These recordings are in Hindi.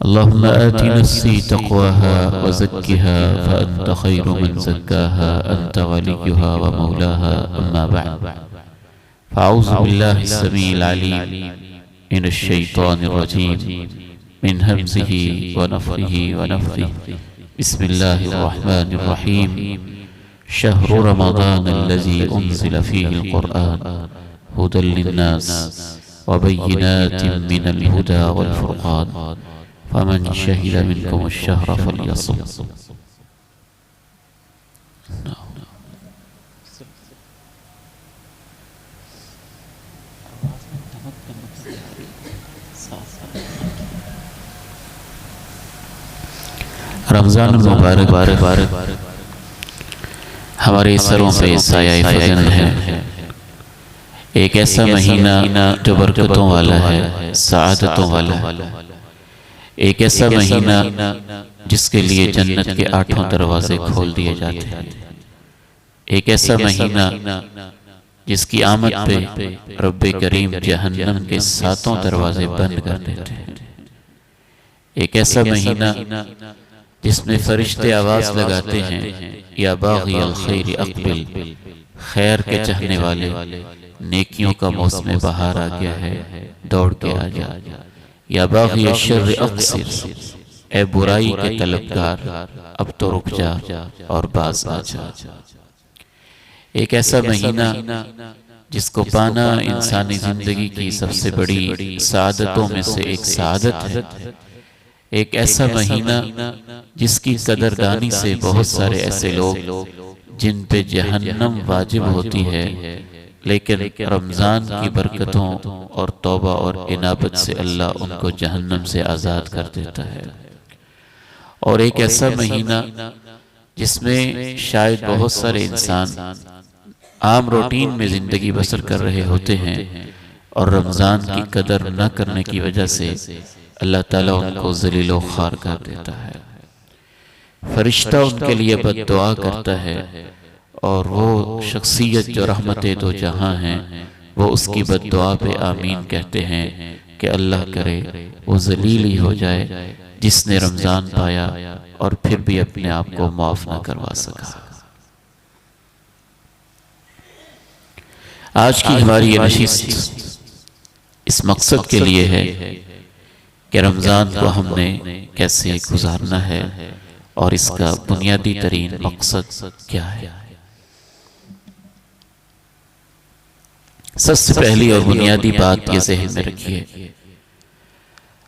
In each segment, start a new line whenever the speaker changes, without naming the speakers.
अल्लाहुम्मा आति नफ्सी तक़वाहा व ज़क्किहा फ़अन्त ख़ैरु मन ज़क्काहा अन्त वलियुहा व मौलाहा अम्मा बअद फ़अऊज़ु बिल्लाहि स्समीइल अलीम मिनश शैतानिर रजीम मिन हम्ज़िही व नफ़्ख़िही व नफ़्थिही बिस्मिल्लाहिर रहमानिर रहीम शहरु रमज़ानिल्लज़ी उन्ज़िल फ़ीहिल क़ुरआन हुदल लिन्नास व बय्यिनातिन मिनल हुदा वल फ़ुरक़ान फमन शहिद मिनकुम अश-शहर फलयसुम। रमज़ान मुबारक हमारे सरों पे साया फजल है। एक ऐसा महीना जो बरकतों वाला है, सआदतों वाला है। एक ऐसा महीना जिसके लिए जन्नत के 8 दरवाजे खोल दिए जाते हैं। एक ऐसा महीना जिसकी आमद पे रब्बे करीम जहन्नम के 7 दरवाजे बंद कर देते हैं। एक ऐसा महीना जिसमें फरिश्ते आवाज लगाते हैं, या बाग़ी अल खैर अक़बिल, खैर के चाहने वाले, नेकियों का मौसम बहार आ गया है, दौड़ के आ जा। या बाग़ी अश-शर्र अक़सिर, ए बुराई के तलबगार अब तो रुक जा और बाज आ जा। एक ऐसा महीना जिसको पाना इंसानी जिंदगी की सबसे बड़ी सआदतों में से एक सआदत है। एक ऐसा महीना जिसकी कदरदानी से बहुत सारे ऐसे लोग जिन पे जहन्नम वाजिब होती है, लेकिन रमज़ान की बरकतों और तौबा और इनाबत से अल्लाह उनको जहन्नम से आज़ाद कर देता है। और एक ऐसा महीना जिसमें शायद बहुत सारे इंसान आम रूटीन में ज़िंदगी बसर कर रहे होते हैं और रमज़ान की कदर न करने की वजह से अल्लाह ताला उनको ज़लील ख़ार कर देता है। फरिश्ता उनके लिए बद्दुआ करता है और वो शख्सियत जो रहमत दो जहां हैं वो उसकी बद्दुआ पे आमीन कहते हैं कि अल्लाह करे वो जलील ही हो जाए जिसने रमज़ान पाया और फिर भी अपने आप को माफ़ न करवा सका। आज की हमारी ये नशिस्त इस मकसद के लिए है कि रमज़ान को हमने कैसे गुजारना है और इसका बुनियादी तरीन मकसद क्या है। सबसे पहली और बुनियादी बात ये ज़हन में रखिए,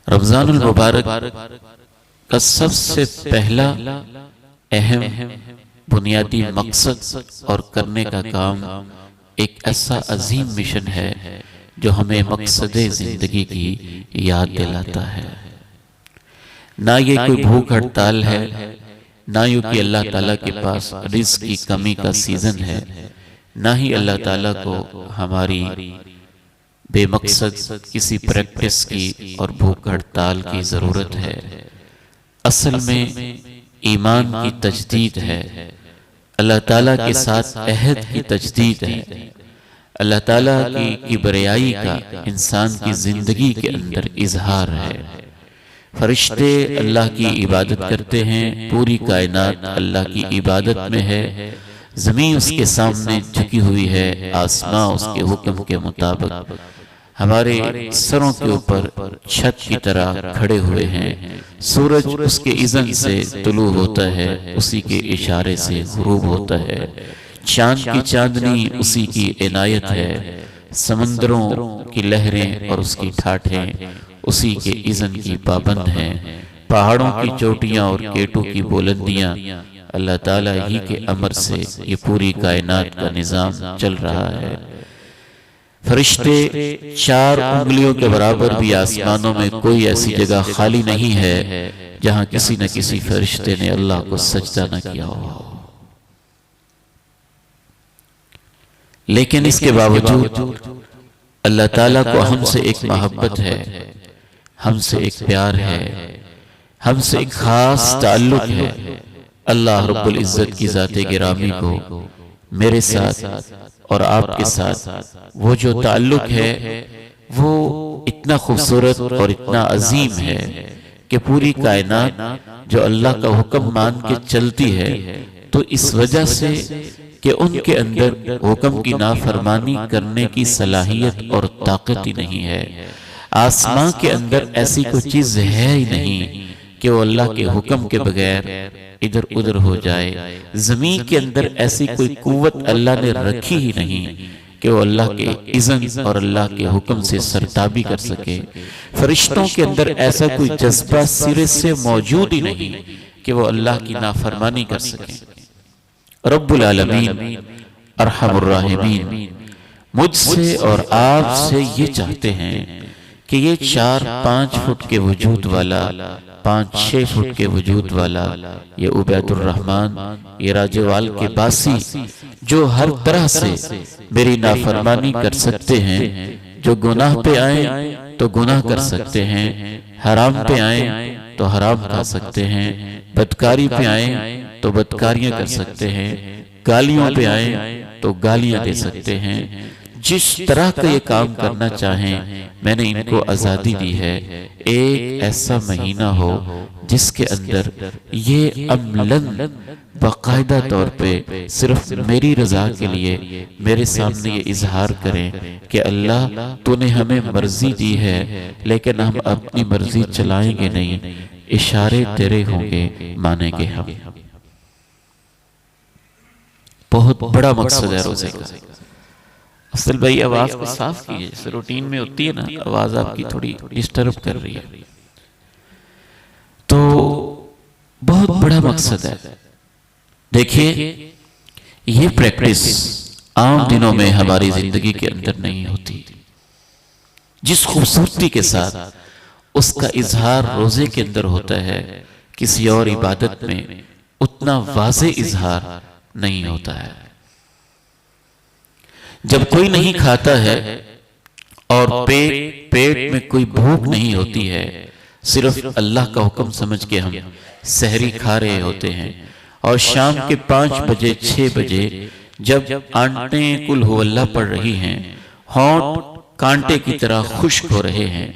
रमज़ानुल मुबारक का सबसे पहला अहम बुनियादी मकसद और करने का काम एक ऐसा अजीम मिशन है जो हमें मकसदे ज़िंदगी की याद दिलाता है। ना ये कोई भूख हड़ताल है, ना यूँ कि अल्लाह ताला के पास रिज़्क़ की कमी का सीज़न है, ना ही अल्लाह ताला को हमारी बेमकसद किसी प्रैक्टिस की और भूख हड़ताल की ज़रूरत है। असल में ईमान की तजदीद है, अल्लाह ताला के साथ अहद की तजदीद है, अल्लाह ताला की किबरियाई का इंसान की ज़िंदगी के अंदर इजहार है। फरिश्ते अल्लाह की इबादत करते हैं, पूरी कायनात अल्लाह की इबादत में है, ज़मीन उसके सामने झुकी हुई है, आसमां उसके हुक्म के मुताबिक हमारे सरों के ऊपर छत की तरह खड़े हुए हैं। सूरज उसके इज़न से तुलू होता है, उसी के इशारे से गुरूब होता है। चांद की चांदनी उसी की इनायत है, समंदरों की लहरें और उसकी ठाठें उसी के इज़न की पाबंद हैं। पहाड़ों की चोटियां और केटों की बुलंदियां अल्लाह ताला ही के अमर से ये पूरी कायनात का निज़ाम चल रहा है। फरिश्ते 4 उंगलियों के बराबर भी आसमानों में कोई ऐसी जगह खाली नहीं है जहां किसी न किसी फरिश्ते ने अल्लाह को सजदा न किया हो। लेकिन इसके बावजूद अल्लाह ताला को हमसे एक मोहब्बत है, हमसे एक प्यार है, हमसे एक खास ताल्लुक है। अल्लाह रब्बुल इज़्ज़त की ज़ाते गिरामी को मेरे साथ और आपके साथ वो जो ताल्लुक है वो इतना खूबसूरत और इतना अजीम है कि पूरी कायनात जो अल्लाह का हुक्म मान के चलती है, तो इस वजह से कि उनके अंदर हुक्म की नाफरमानी करने की सलाहियत और ताकत ही नहीं है। आसमां के अंदर ऐसी कोई चीज है ही नहीं कि वो अल्लाह के हुक्म के बगैर इधर उधर हो जाए। जमीन के अंदर ऐसी कोई कुव्वत अल्लाह ने रखी ही नहीं कि वो अल्लाह के इज़्न और अल्लाह के हुक्म से सरताबी कर सके। फरिश्तों के अंदर ऐसा कोई जज्बा सिरे से मौजूद ही नहीं कि वो अल्लाह की नाफरमानी कर सके। रब्बुल आलमीन अरहमुर राहिमीन मुझसे और आपसे ये चाहते हैं कि ये 4-5 फुट के वजूद वाला, 5-6 फुट के वजूद वाला ये उबैदुर रहमान, ये राजेवाल के बासी, जो हर तरह से मेरी नाफरमानी कर सकते हैं, जो गुनाह पे आए तो गुनाह कर सकते हैं, हराम पे आए तो हराम खा सकते हैं, बदकारी पे आए तो बदकारियां कर सकते हैं, गालियों पे आए तो गालियां दे सकते हैं। जिस तरह का ये काम करना चाहें मैंने इनको आज़ादी दी है। एक ऐसा महीना हो जिसके अंदर ये अमलन बाकायदा तौर पे सिर्फ मेरी रजा के लिए मेरे सामने ये इजहार करें कि अल्लाह तूने हमें मर्जी दी है, लेकिन हम अपनी मर्जी चलाएंगे नहीं, इशारे तेरे होंगे, मानेंगे हम। बहुत बड़ा मकसद है रोजे का। अफजल भाई आवाज को साफ कीजिए, जैसे रूटीन में होती है ना, आवाज आपकी थोड़ी डिस्टर्ब कर रही है। तो बहुत बड़ा मकसद है। देखिए, ये प्रैक्टिस आम दिनों में हमारी जिंदगी के अंदर नहीं होती। जिस खूबसूरती के साथ उसका इजहार रोजे के अंदर होता है, किसी और इबादत में उतना वाज़े इजहार नहीं होता है। जब कोई नहीं खाता है और पेट में कोई भूख नहीं होती है, सिर्फ अल्लाह का हुक्म समझ के हम सहरी खा रहे होते हैं, और शाम के 5 बजे 6 बजे जब आंटें कुल हो अल्लाह पड़ रही हैं, होंठ कांटे की तरह खुश्क हो रहे हैं,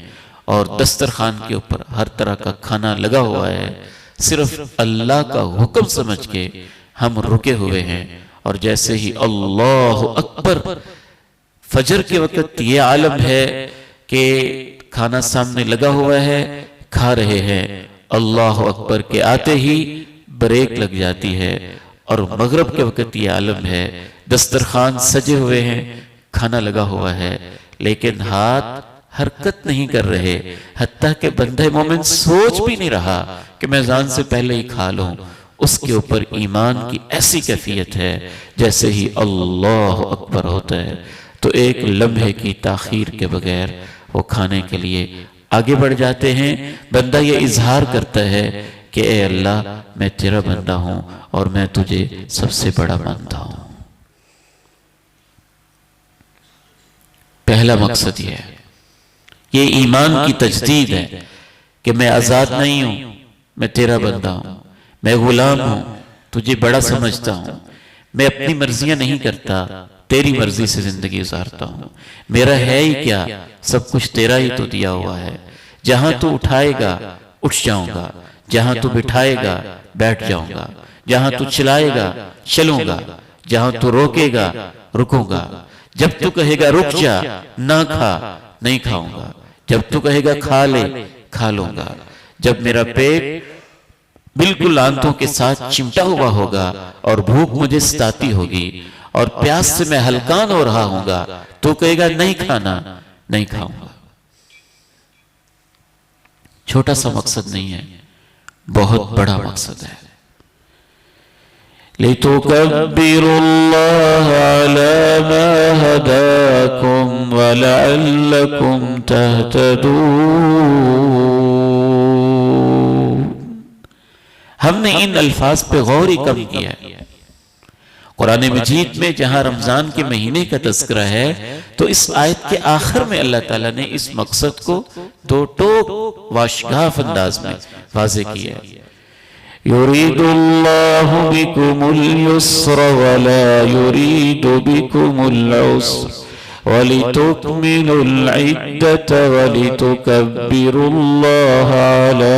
और दस्तरखान के ऊपर हर तरह का खाना लगा हुआ है, सिर्फ अल्लाह का हुक्म समझ के हम रुके हुए हैं। और जैसे ही अल्लाह अकबर, फजर के वक्त ये आलम है कि खाना सामने लगा हुआ है, खा रहे हैं, अल्लाह अकबर के आते ही ब्रेक लग जाती है। और मगरिब के वक्त ये आलम है, दस्तरखान सजे हुए हैं, खाना लगा हुआ है, लेकिन हाथ हरकत नहीं कर रहे, हत्ता के बंदे मोमिन सोच भी नहीं रहा कि मैं अज़ान से पहले ही खा लूं। उसके ऊपर ईमान की ऐसी कैफियत है, जैसे ही अल्लाह अकबर होता है तो एक लम्हे की ताखीर के बगैर वो खाने के लिए आगे बढ़ जाते हैं। बंदा ये इजहार करता है कि ए अल्लाह, मैं तेरा बंदा हूं और मैं तुझे सबसे बड़ा मानता हूं। पहला मकसद ये है, ये ईमान की तजदीद है कि मैं आजाद नहीं हूं, मैं तेरा बंदा हूं, मैं गुलाम हूं, तुझे बड़ा समझता हूं, मैं अपनी मर्जियां नहीं करता, तेरी मर्जी से जिंदगी गुजारता हूं। मेरा है ही क्या, सब कुछ तेरा ही तो दिया हुआ है। जहां तू उठाएगा उठ जाऊंगा, जहां तू बिठाएगा बैठ जाऊंगा, जहां तू चलाएगा चलूंगा, जहां तू रोकेगा रुकूंगा। जब तू कहेगा रुक जा, ना खा, नहीं खाऊंगा। जब तू कहेगा खा ले, खा लूंगा। जब मेरा पेट बिल्कुल आंतों के साथ चिमटा हुआ होगा और भूख मुझे सताती होगी और प्यास से मैं हलकान हो रहा हूंगा, तो कहेगा नहीं खाना, नहीं खाऊंगा। छोटा सा मकसद नहीं है, बहुत बड़ा मकसद है। लितुकब्बिरुल्लाह अला मा हदाकुम व लअल्लकुम तहतदून। हमने इन अल्फाज पे गौर ही कम किया। कुरान मजीद में जहां रमजान के महीने का तज़किरा है, तो इस आयत के आखिर में अल्लाह ताला ने इस मकसद को दो टोक वाशगाफ अंदाज में वाज़े किया। युरीदुल्लाहु बिकुमुल युस्र वला युरीदु बिकुमुल उस्र वलितुकमिलुल इद्दत वलितुकब्बिरुल्लाह अला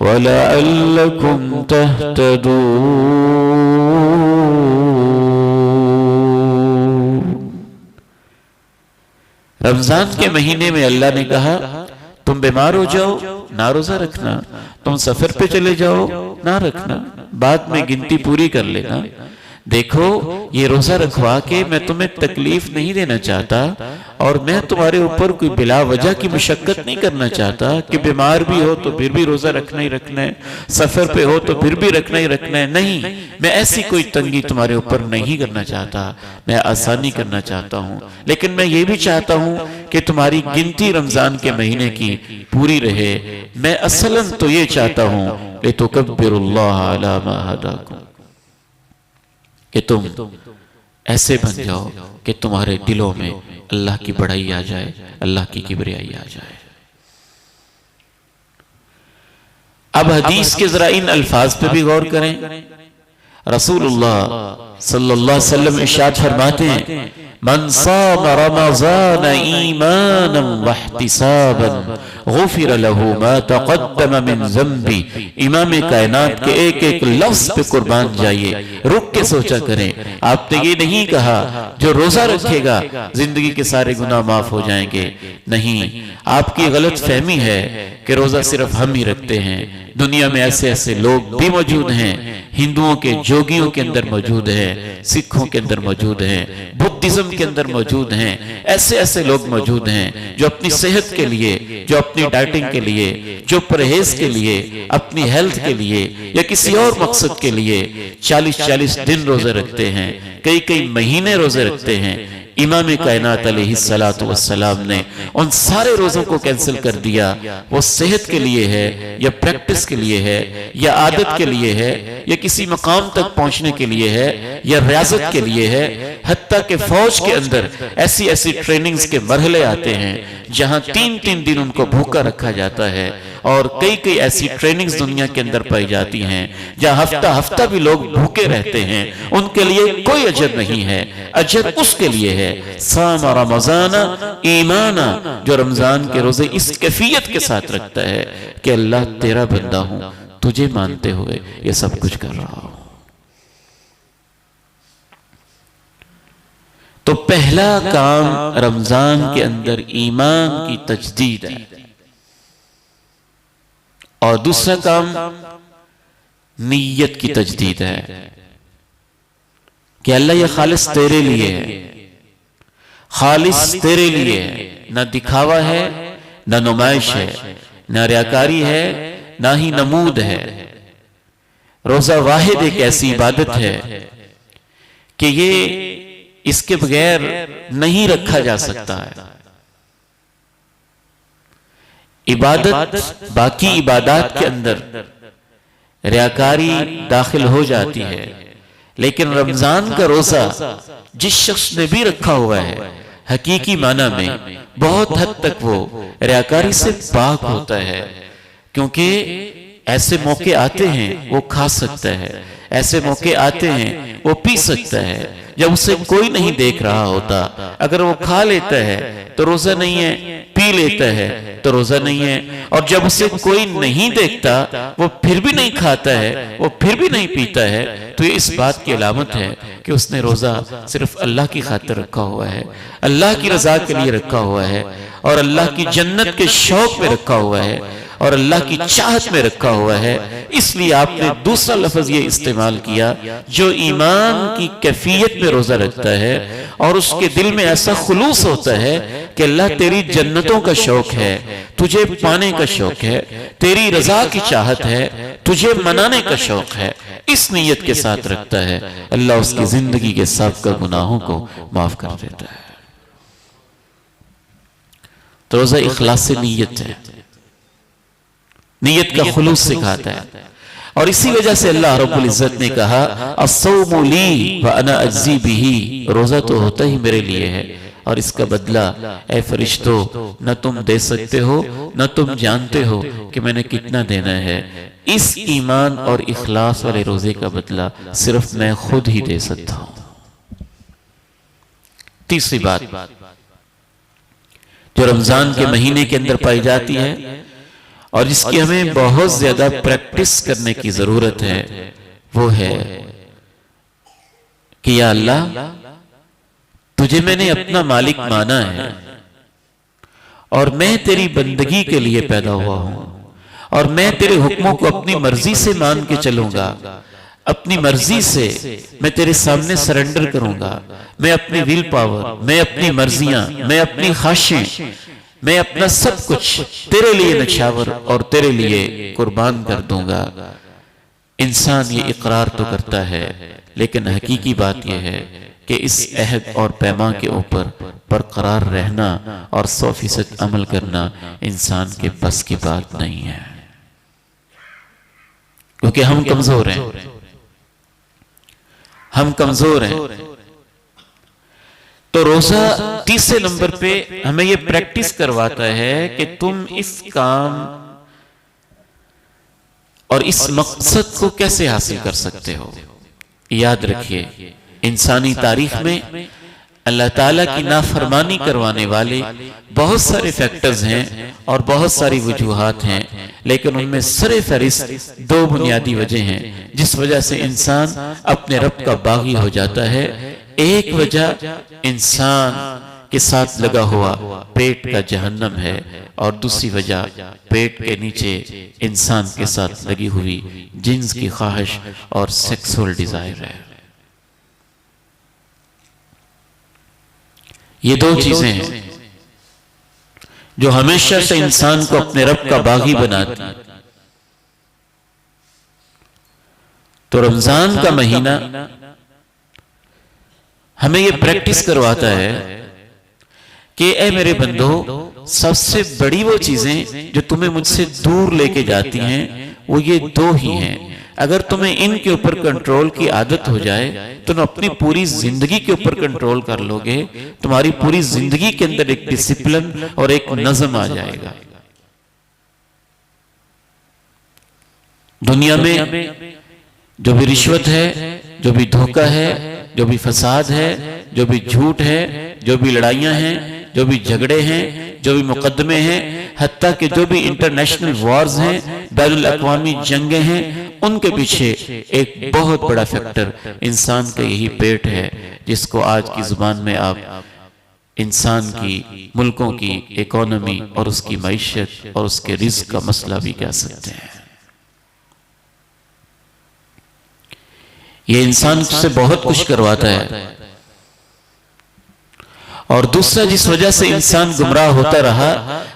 वलअल्लकुम तहतदून। रमजान के महीने में अल्लाह ने कहा तुम बीमार हो जाओ ना रोजा रखना, तुम सफर पे चले जाओ ना रखना, बाद में गिनती पूरी कर लेना। देखो ये रोजा रखवा के मैं तुम्हें तकलीफ नहीं देना चाहता और मैं तुम्हारे ऊपर कोई बिला वजह की मुशक्कत नहीं करना चाहता कि बीमार भी हो तो फिर भी रोजा रखना ही रखना है, सफर पे हो तो फिर भी रखना ही रखना है। नहीं, मैं ऐसी कोई तंगी तुम्हारे ऊपर नहीं करना चाहता, मैं आसानी करना चाहता हूँ। लेकिन मैं ये भी चाहता हूँ कि तुम्हारी गिनती रमजान के महीने की पूरी रहे। मैं असलन तो ये चाहता हूँ लितुकब्बिरुल्लाह अला मा हदाकुम, कि तुम ऐसे बन जाओ कि तुम्हारे दिलों में अल्लाह की बड़ाई आ जाए, अल्लाह की किबरियाई आ जाए। अब हदीस के जरा इन अल्फाज पे भी गौर करें। रसूलुल्लाह सल्लल्लाहु अलैहि वसल्लम इरशाद फरमाते हैं मन साम रमज़ान ईमानन वहतिसाबन गुफिर लहू मा तक़द्दम मिन ज़ंबी। इमाम कायनात के एक एक लफ्ज पे कुर्बान जाइए, रुक के सोचा करें। आपने ये नहीं कहा जो रोजा रखेगा जिंदगी के सारे गुनाह माफ हो जाएंगे। नहीं, आपकी गलत फहमी है कि रोजा सिर्फ हम ही रखते हैं। दुनिया में ऐसे ऐसे लोग भी मौजूद हैं, हिंदुओं के जोगियों के अंदर मौजूद है, सिखों के अंदर मौजूद है, बुद्धिज्म के अंदर मौजूद हैं। ऐसे ऐसे लोग मौजूद हैं जो अपनी सेहत के लिए, जो अपनी डाइटिंग के लिए, जो परहेज के लिए, अपनी हेल्थ के लिए या किसी और मकसद के लिए 40-40 दिन रोजे रखते हैं, कई कई महीने रोजे रखते हैं। इमाम कायनात अलैहिस्सलातु वस्सलाम ने उन सारे रोजों को कैंसिल कर दिया। वो सेहत के लिए है या प्रैक्टिस के लिए है या आदत के लिए है या किसी मकाम तक पहुंचने के लिए है या रियाजत के लिए है। हत्ता के फौज के अंदर ऐसी ऐसी ट्रेनिंग्स के मरहले आते हैं जहां 3-3 दिन उनको भूखा रखा जाता है और कई कई ऐसी ट्रेनिंग्स दुनिया के अंदर पाई जाती हैं जहां हफ्ता हफ्ता भी लोग भूखे रहते हैं। उनके लिए कोई अजर नहीं है, अजर उसके लिए है सामा रमज़ाना ईमाना, जो रमजान के रोजे इस कैफियत के साथ रखता है कि अल्लाह तेरा बंदा हूं, तुझे मानते हुए ये सब कुछ कर रहा हूं। तो पहला काम रमजान के अंदर ईमान की तजदीद है और दूसरा काम नीयत की तजदीद है कि अल्लाह ये खालिस तेरे लिए है, खालिस तेरे लिए है, ना दिखावा है, ना नुमाइश है, ना रियाकारी है, ना ही नमूद है। रोजा वाहिद एक ऐसी इबादत है कि ये इसके बगैर नहीं रखा जा सकता है। इबादत बाकी इबादत के अंदर रियाकारी दाखिल हो जाती है, लेकिन रमजान का रोजा जिस शख्स ने भी रखा हुआ है हकीकी माना में बहुत हद तक वो रियाकारी से पाक होता है। क्योंकि ऐसे मौके आते हैं वो खा सकता है, ऐसे मौके आते हैं वो पी सकता है जब उसे कोई नहीं देख रहा होता। अगर वो खा लेता है तो रोजा नहीं है, पी लेता है तो रोजा नहीं है, और जब उसे कोई नहीं देखता वो फिर भी नहीं खाता है, वो फिर भी नहीं पीता है, तो ये इस बात की अलामत है कि उसने रोजा सिर्फ अल्लाह की खातिर रखा हुआ है, अल्लाह की रजा के लिए रखा हुआ है और अल्लाह की जन्नत के शौक में रखा हुआ है और अल्लाह की चाहत में रखा हुआ है। इसलिए आपने दूसरा लफ्ज ये इस्तेमाल किया जो ईमान की कैफियत में रोजा रखता है और उसके दिल में ऐसा खुलूस होता है कि अल्लाह तेरी जन्नतों का शौक है, तुझे पाने का शौक है, तेरी रजा की चाहत है, तुझे मनाने का शौक है। इस नीयत के साथ रखता है, अल्लाह उसकी जिंदगी के सबका गुनाहों को माफ कर देता है। तो रोजा इखलास से नीयत है, नीयत का खुलूस सिखाता है। और इसी वजह से अल्लाह रब्बुल इज्जत ने कहा अस्सौमु ली व अना अज्जी बिही, रोजा तो होता ही मेरे लिए है और इसका बदला ए फरिश्तों न तुम दे सकते हो न तुम जानते हो कि मैंने कितना देना है। इस ईमान और इखलास वाले रोजे का बदला सिर्फ मैं खुद ही दे सकता हूं। तीसरी बात जो रमजान के महीने के अंदर पाई जाती है और जिसकी हमें बहुत ज्यादा प्रैक्टिस करने की जरूरत है, वो है कि या अल्लाह, तुझे मैंने अपना मालिक माना है और मैं तेरी बंदगी के लिए पैदा हुआ हूं और मैं तेरे हुक्मों को अपनी मर्जी से मान के चलूंगा, अपनी मर्जी से मैं तेरे सामने सरेंडर करूंगा। मैं अपनी विल पावर, मैं अपनी मर्जियां, मैं अपनी ख्वाहिशें, मैं अपना सब कुछ तेरे लिए नछावर और तेरे लिए कुर्बान कर दूंगा। इंसान ये इकरार तो करता है, लेकिन हकीकी बात यह है कि इस अहद और पैमा के ऊपर बरकरार रहना और 100% अमल करना इंसान के बस की बात नहीं है, क्योंकि हम कमजोर हैं, हम कमजोर हैं। तो रोजा तीसरे नंबर पे हमें यह प्रैक्टिस करवाता है कि तुम इस काम और इस मकसद को कैसे हासिल कर सकते हो। याद रखिए, इंसानी तारीख में अल्लाह ताला की नाफरमानी करवाने वाले बहुत सारे फैक्टर्स हैं और बहुत सारी वजूहात हैं, लेकिन उनमें सरे फहरिस्त दो बुनियादी वजह हैं जिस वजह से इंसान अपने रब का बागी हो जाता है। एक वजह इंसान के साथ लगा हुआ पेट का जहन्नम है और दूसरी वजह पेट के नीचे इंसान के साथ लगी हुई जिन्स की ख्वाहिश और सेक्सुअल डिजायर है। ये दो चीजें हैं जो हमेशा से इंसान को अपने रब का बागी बनाती है। तो रमजान का महीना हमें यह प्रैक्टिस करवाता है कि ए मेरे बंदो, सबसे बड़ी वो चीजें जो तुम्हें मुझसे दूर लेके जाती हैं वो ये दो ही हैं। अगर तुम्हें इनके ऊपर कंट्रोल की आदत हो जाए तो तुम अपनी पूरी जिंदगी के ऊपर कंट्रोल कर लोगे। तुम्हारी पूरी जिंदगी के अंदर एक डिसिप्लिन और एक नज़म आ जाएगा। दुनिया में जो भी रिश्वत है, जो भी धोखा है, जो भी फसाद है, जो भी झूठ है, जो भी लड़ाइयां हैं, जो भी झगड़े हैं, जो भी मुकदमे हैं, हत्ता कि जो भी इंटरनेशनल वॉर्स हैं, बैनुल अक़वामी जंगें हैं, उनके पीछे एक बहुत बड़ा फैक्टर इंसान का यही पेट है, जिसको आज की जुबान में आप इंसान की, मुल्कों की इकोनॉमी और उसकी मईशत और उसके रिज़्क़ का मसला भी कह सकते हैं। ये इंसान से बहुत कुछ करवाता है। और दूसरा, जिस वजह से इंसान गुमराह होता रहा,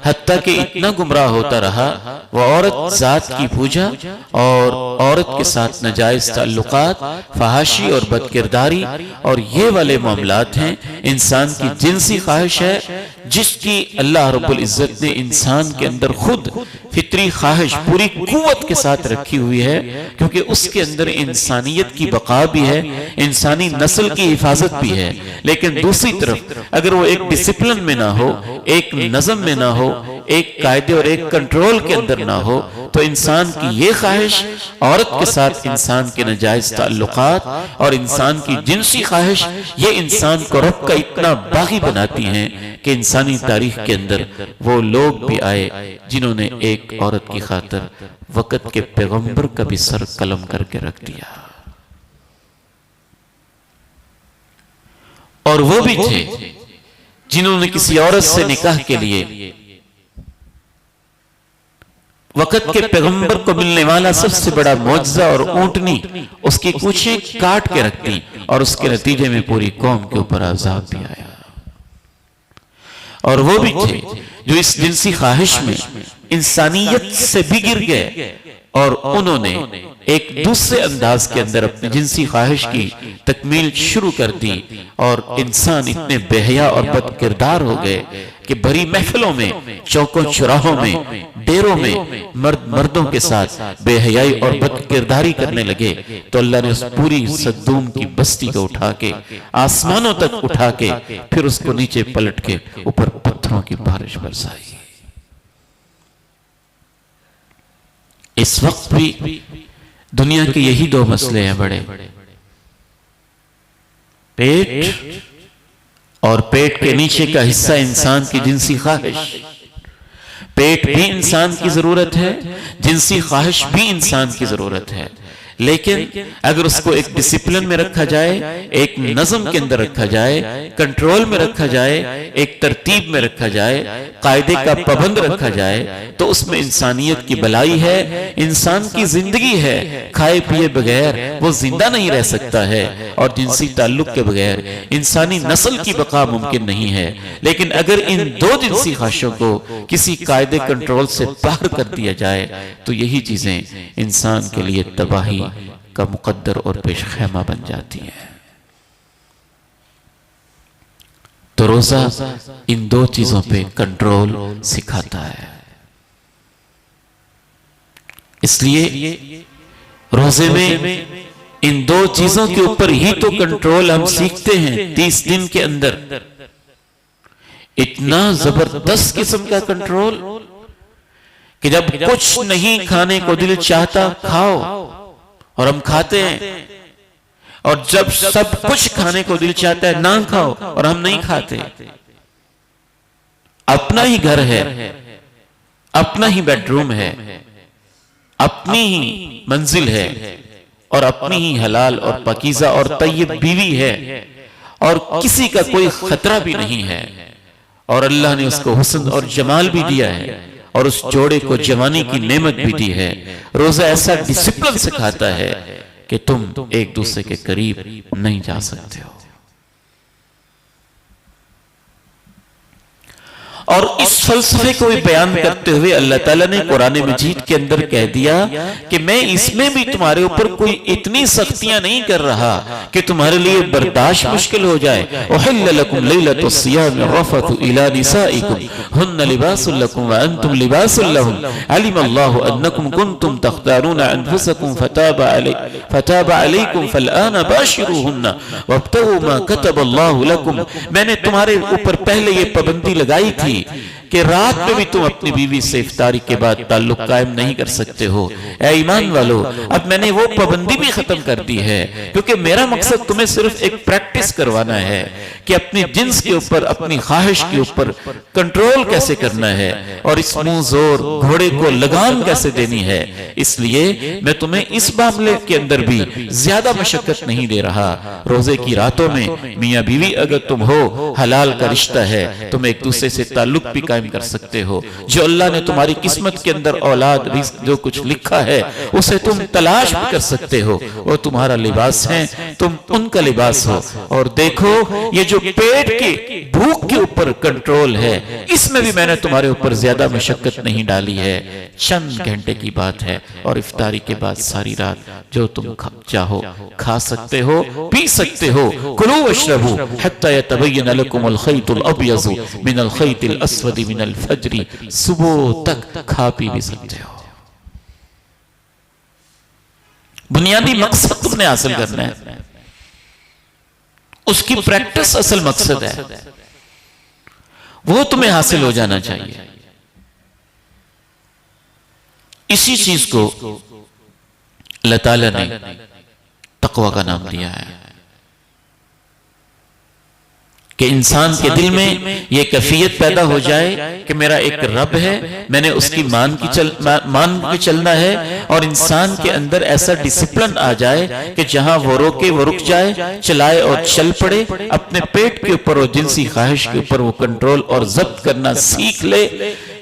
हत्ता कि इतना गुमराह होता रहा, वो औरत जात की पूजा और औरत के साथ नाजायज ताल्लुकात, फहाशी और बदकिरदारी और ये वाले मामलात हैं। इंसान की जिनसी ख्वाहिश है जिसकी अल्लाह रब्बुल इज्जत ने इंसान के अंदर खुद फितरी ख्वाहिश पूरी कुव्वत के साथ रखी हुई है, क्योंकि उसके अंदर इंसानियत की बका भी है, इंसानी नस्ल की हिफाजत भी है। लेकिन दूसरी तरफ अगर वो एक डिसिप्लिन में ना हो, एक नज़म में ना हो, एक कायदे और एक कंट्रोल के अंदर ना हो, तो इंसान की ये ख्वाहिश, औरत के साथ इंसान के नाजायज ताल्लुकात और इंसान की जिनसी ख्वाहिश, ये इंसान को रब का इतना बागी बनाती हैं कि इंसानी तारीख के अंदर वो लोग भी आए जिन्होंने एक औरत की खातिर वक़्त के पैगंबर का भी सर कलम करके रख दिया। और वो भी थे जिन्होंने किसी औरत से निकाह के लिए वक़्त के पैगंबर को मिलने वाला सबसे बड़ा मौजज़ा और ऊंटनी उसकी पूंछें काट के रख दी, और उसके नतीजे में पूरी कौम के ऊपर अज़ाब भी आया। और वो भी थे जो इस जिनसी ख्वाहिश में इंसानियत से भी गिर गए और उन्होंने एक दूसरे अंदाज के अंदर अपनी जिनसी ख्वाहिश की तकमील शुरू कर दी, और इंसान इतने बेहया और बदकिरदार हो गए कि भरी महफिलों में, चौकों चौराहों में, डेरों में मर्दों के साथ बेहयाई और बदकिरदारी करने लगे। तो अल्लाह ने उस पूरी सद्दूम की बस्ती को उठा के आसमानों तक उठा के फिर उसको नीचे पलट के ऊपर पत्थरों की बारिश बरसाई। इस वक्त भी दुनिया के यही दो मसले हैं बड़े, पेट और पेट के नीचे का हिस्सा इंसान की जिनसी ख्वाहिश। पेट भी इंसान की जरूरत है, जिनसी ख्वाहिश भी इंसान की जरूरत है, लेकिन अगर उसको एक डिसिप्लिन में रखा जाए, एक नज़म के अंदर रखा जाए, कंट्रोल में रखा जाए, एक तरतीब में रखा जाए, कायदे का पाबंद रखा जाए, तो उसमें इंसानियत की भलाई है, इंसान की जिंदगी है। खाए पिए बगैर वो जिंदा नहीं रह सकता है, और जिनसी ताल्लुक के बगैर इंसानी नस्ल की बका मुमकिन नहीं है। लेकिन अगर इन दो जिनसी ख्वाहिशों को किसी कायदे कंट्रोल से बाहर कर दिया जाए तो यही चीजें इंसान के लिए तबाही का मुकद्दर और पेशखेमा बन जाती है। तो रोजा इन दो चीजों पे कंट्रोल सिखाता है। इसलिए रोजे में इन दो चीजों के ऊपर ही तो कंट्रोल हम सीखते हैं 30 दिन के अंदर। इतना जबरदस्त किस्म का कंट्रोल कि जब कुछ नहीं खाने को दिल चाहता खाओ, और हम खाते हैं, और जब सब कुछ खाने को दिल चाहता है ना खाओ, और हम नहीं खाते। अपना ही घर है, अपना ही बेडरूम है, अपनी ही मंजिल है, और अपनी ही हलाल और पकीजा और तय्यब बीवी है, और किसी का कोई खतरा भी नहीं है, और अल्लाह ने उसको हुस्न और जमाल भी दिया है, और उस जोड़े को जवानी की नेमत भी दी है। रोजा ऐसा डिसिप्लिन सिखाता है कि तुम एक दूसरे के करीब नहीं जा सकते हो। और इस फलसफे को भी बयान करते हुए अल्लाह ताला ने कुरान मजीद के अंदर कह दिया कि मैं इसमें भी तुम्हारे ऊपर कोई इतनी सख्तियां नहीं कर रहा कि तुम्हारे लिए बर्दाश्त मुश्किल हो जाए। उहिल्ल लकुम लैलतुस सियाम रफ़तु इला निसाइकुम हुन्ना लिबासुल लकुम व अंतुम लिबासुल लहुम अलिमल्लाहु अन्नकुम कुंतुम तख्तारून अनफुसकुम फताबा अलैकुम फलआन बाशिरूहुन्ना वब्तगू मा कतबल्लाहु लकुम। मैंने तुम्हारे ऊपर पहले ये पाबंदी लगाई थी कि रात में भी तुम अपनी बीवी से इफ्तारी के बाद ताल्लुक कायम नहीं कर सकते हो। ऐ ईमान वालों, अब मैंने वो पाबंदी भी खत्म कर दी है, क्योंकि मेरा मकसद तुम्हें सिर्फ एक प्रैक्टिस करवाना है कि अपनी जिन्स के ऊपर, अपनी ख्वाहिश के ऊपर कंट्रोल कैसे करना है, और इस मुंह जोर घोड़े को लगाम कैसे देनी है। इसलिए मैं तुम्हें इस मामले के अंदर भी ज्यादा मशक्कत नहीं दे रहा। रोजे की रातों में मियां बीवी अगर तुम हो, हलाल का रिश्ता है, तुम एक दूसरे से ताल्लुक भी कायम कर सकते हो। जो अल्लाह ने तुम्हारी किस्मत के अंदर औलाद जो कुछ लिखा है उसे तुम तलाश भी कर सकते हो, वो तुम्हारा लिबास है, तुम उनका लिबास हो। और देखो, ये जो पेट की भूख के ऊपर कंट्रोल है, इसमें भी मैंने तुम्हारे ऊपर ज्यादा मशक्कत नहीं डाली है। चंद घंटे की बात है, और इफ्तारी के बाद सारी रात जो तुम चाहो खा सकते हो, पी सकते हो। कुलू वशरबू हत्ता यतबय्यन लकुमुल खैतुल अब्यज़ु मिनल खैतिल अस्वदी मिनल फज्री। सुबह तक खा पी भी सकते हो। बुनियादी मकसद तुमने हासिल करना है, उसकी प्रैक्टिस असल मकसद है, वो तुम्हें हासिल हो जाना चाहिए। इसी चीज को अल्लाह ताला ने तक़वा का नाम दिया है कि इंसान के दिल में यह कैफियत पैदा हो जाए कि मेरा एक रब है, मैंने उसकी मान के चलना है, और इंसान के अंदर ऐसा डिसिप्लिन आ जाए कि जहां वो रोके वो रुक जाए, चलाए और चल पड़े। अपने पेट के ऊपर और जिनसी ख्वाहिश के ऊपर वो कंट्रोल और जब्त करना सीख ले।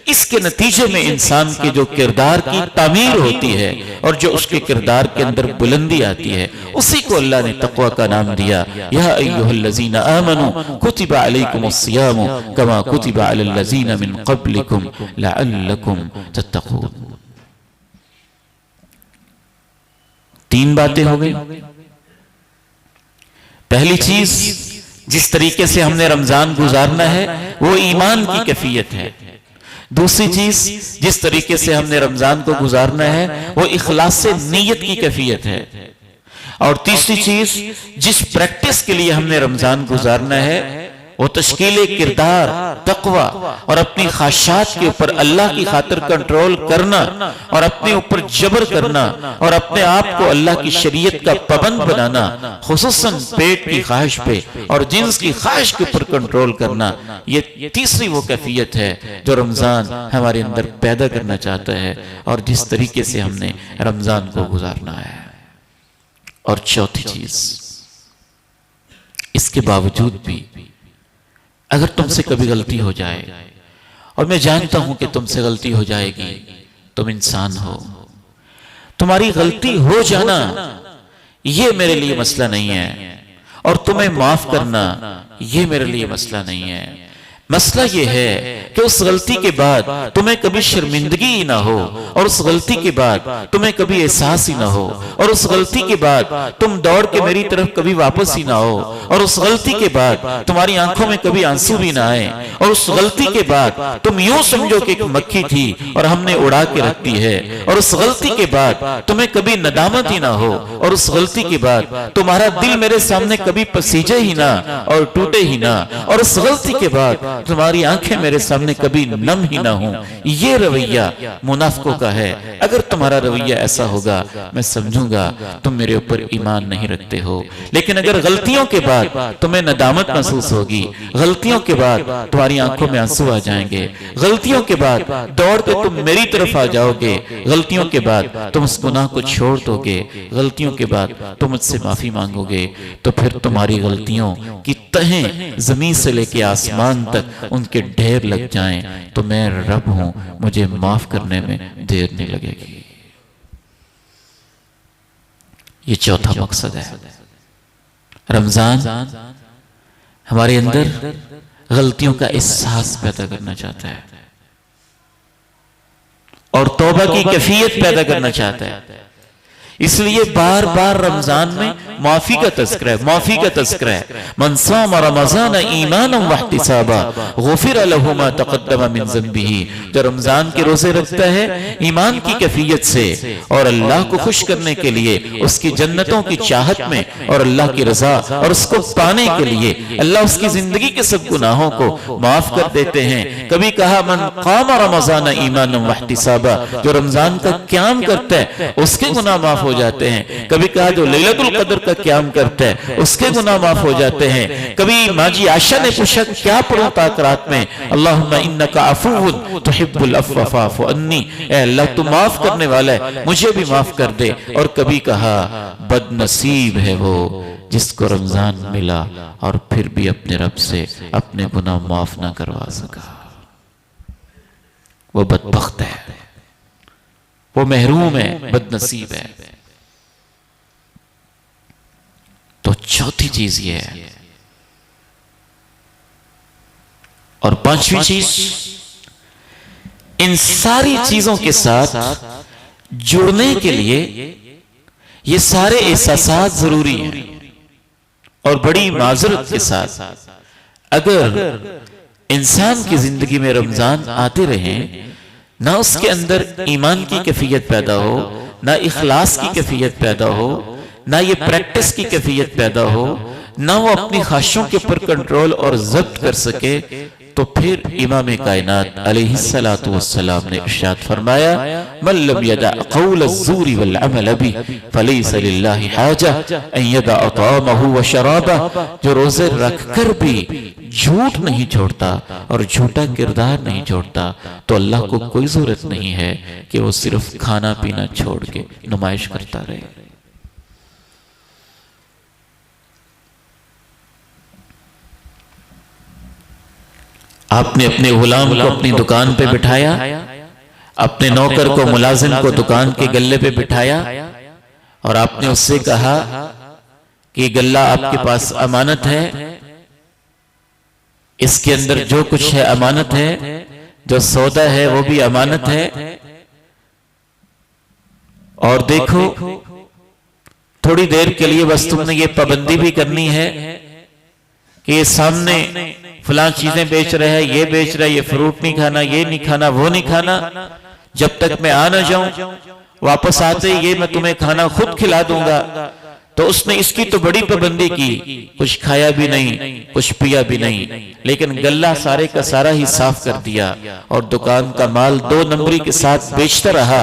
इसके नतीजे में इंसान के जो किरदार की तामीर होती है, और जो उसके किरदार के अंदर बुलंदी आती है, उसी को अल्लाह ने तक़वा का नाम दिया। या अय्युहल्लज़ीना आमनू कुतिबा अलैकुमुस सियामु कमा कुतिबा अलल लज़ीना मिन क़ब्लिकुम लअल्लकुम तत्तक़ून। तीन बातें हो गई। पहली चीज, जिस तरीके से हमने रमजान गुजारना है वो ईमान की कैफियत है। दूसरी चीज, जिस तरीके से हमने रमजान को गुजारना है वो इखलास से नीयत की कैफियत है। और तीसरी चीज, जिस प्रैक्टिस के लिए हमने रमजान गुजारना है वो तश्कील किरदार, तकवा और अपनी ख्वाहिशात के ऊपर अल्लाह की खातिर कंट्रोल करना और अपने ऊपर जबर करना और अपने आप को अल्लाह की शरीयत का पाबंद बनाना, खुसूसन पेट की ख्वाहिश पे और जिन्स की ख्वाहिश के ऊपर कंट्रोल करना, ये तीसरी वो कैफियत है जो रमजान हमारे अंदर पैदा करना चाहता है और जिस तरीके से हमने रमजान को गुजारना है। और चौथी चीज, इसके बावजूद भी अगर तुमसे कभी गलती हो जाए, और मैं जानता हूं कि तुमसे गलती हो जाएगी, तुम इंसान हो, तुम्हारी गलती हो जाना ये मेरे लिए मसला नहीं है और तुम्हें माफ करना ये मेरे लिए मसला नहीं है। मसला यह है कि उस गलती के बाद तुम्हें कभी शर्मिंदगी ही ना हो और उस गलती के बाद तुम्हें कभी एहसास ही ना हो और उस गलती के बाद तुम दौड़ के मेरी तरफ कभी वापस ही ना हो और उस गलती के बाद तुम्हारी आंखों में कभी आंसू भी ना आए और उस गलती के बाद तुम यूं समझो कि एक मक्खी थी और हमने उड़ा के रख दी है और उस गलती के बाद तुम्हें कभी नदामत ही ना हो और उस गलती के बाद तुम्हारा दिल मेरे सामने कभी पसीजे ही ना और टूटे ही ना और उस गलती के बाद तुम्हारी आंखें मेरे सामने कभी नम ही ना हो। ये रवैया मुनाफिकों का है। अगर तुम्हारा रवैया ऐसा होगा मैं समझूंगा तुम मेरे ऊपर ईमान नहीं रखते हो। लेकिन अगर गलतियों के बाद तुम्हें नदामत महसूस होगी, गलतियों के बाद तुम्हारी आंखों में आंसू आ जाएंगे, गलतियों के बाद दौड़ के तुम मेरी तरफ आ जाओगे, गलतियों के बाद तुम उस गुनाह को छोड़ दोगे, गलतियों के बाद तुम मुझसे माफी मांगोगे, तो फिर तुम्हारी गलतियों की तहें जमीन से लेके आसमान तक उनके ढेर लग जाएं तो मैं रब हूं, मुझे माफ करने में देर नहीं लगेगी। ये चौथा मकसद है। रमजान हमारे अंदर गलतियों का एहसास पैदा करना चाहता है और तौबा की कैफियत पैदा करना चाहता है। इसलिए बार बार रमजान में माफी का तज़किरा है, माफी का तज़किरा है। मन साम रमज़ान ईमानन व इहतिसाबा गुफिर लहु मा तक़द्दम मिन ज़ंबिही। जो रमजान के रोजे रखता है ईमान की कैफियत से और अल्लाह को खुश करने के लिए, उसकी जन्नतों की चाहत में और अल्लाह की रजा और उसको पाने के लिए अल्लाह उसकी जिंदगी के सब गुनाहों को माफ कर देते हैं। कभी कहा मन क़ाम रमज़ान ईमानन व इहतिसाबा, जो रमजान का क़याम करता है उसके गुनाह माफ हो जाते हैं। कभी कहा जो लैलतुल क़द्र का क़याम करता है उसके गुनाह माफ हो जाते हैं। कभी माजी आयशा ने पूछा क्या पढ़ो ताक रात में, अल्लाहुम्मा इन्नका अफ़ुव्वुन तुहिब्बुल अफ़्व फ़अफ़ु अन्नी, ऐ अल्लाह तू माफ करने वाला है मुझे भी माफ कर दे। और कभी कहा बदनसीब है वो जिसको रमजान मिला और फिर भी अपने रब से अपने गुनाह माफ ना करवा सका, वो बदबख्त है, वो महरूम है, बदनसीब है। तो चौथी चीज ये है। और पांचवी चीज, इन सारी चीजों के साथ जुड़ने के लिए ये सारे एहसास जरूरी हैं और बड़ी माजरत के साथ अगर इंसान की जिंदगी में रमजान आते रहे, ना उसके अंदर ईमान की कैफियत पैदा हो, ना इखलास की कैफियत पैदा हो, ना ये प्रैक्टिस की कैफियत पैदा हो, ना वो अपनी ख्वाहिशों के ऊपर कंट्रोल और ज़ब्त कर सके, तो फिर इमाम कायनात अलैहिस्सलातु वस्सलाम ने इरशाद फरमाया मन लम यदा क़ौल अज़्ज़ूरी वल अमल बिही फलैसा लिल्लाहि हाजा अन यदा तामहु व शराबह। जो रोजे रखकर भी झूठ नहीं छोड़ता और झूठा किरदार नहीं छोड़ता, तो अल्लाह को कोई जरूरत नहीं है कि वो सिर्फ खाना पीना छोड़ के नुमाइश करता रहे। आपने अपने गुलाम को अपनी दुकान पे बिठाया, अपने नौकर को, मुलाजिम को दुकान के गल्ले पे बिठाया और आपने उससे कहा कि गल्ला आपके पास अमानत है, इसके अंदर जो कुछ है अमानत है, जो सौदा है वो भी अमानत है। और देखो थोड़ी देर के लिए बस तुमने ये पाबंदी भी करनी है कि ये सामने फलां चीजें बेच रहे हैं, ये बेच रहे हैं, ये फ्रूट नहीं खाना, ये नहीं खाना, वो नहीं खाना, जब तक मैं आ ना जाऊं, वापस आते ये मैं तुम्हें खाना खुद खिला दूंगा। तो उसने इसकी तो बड़ी पाबंदी की, कुछ खाया भी नहीं, कुछ पिया भी नहीं, लेकिन गल्ला सारे का सारा ही साफ कर दिया और दुकान का माल 2 नंबरी के साथ बेचता रहा।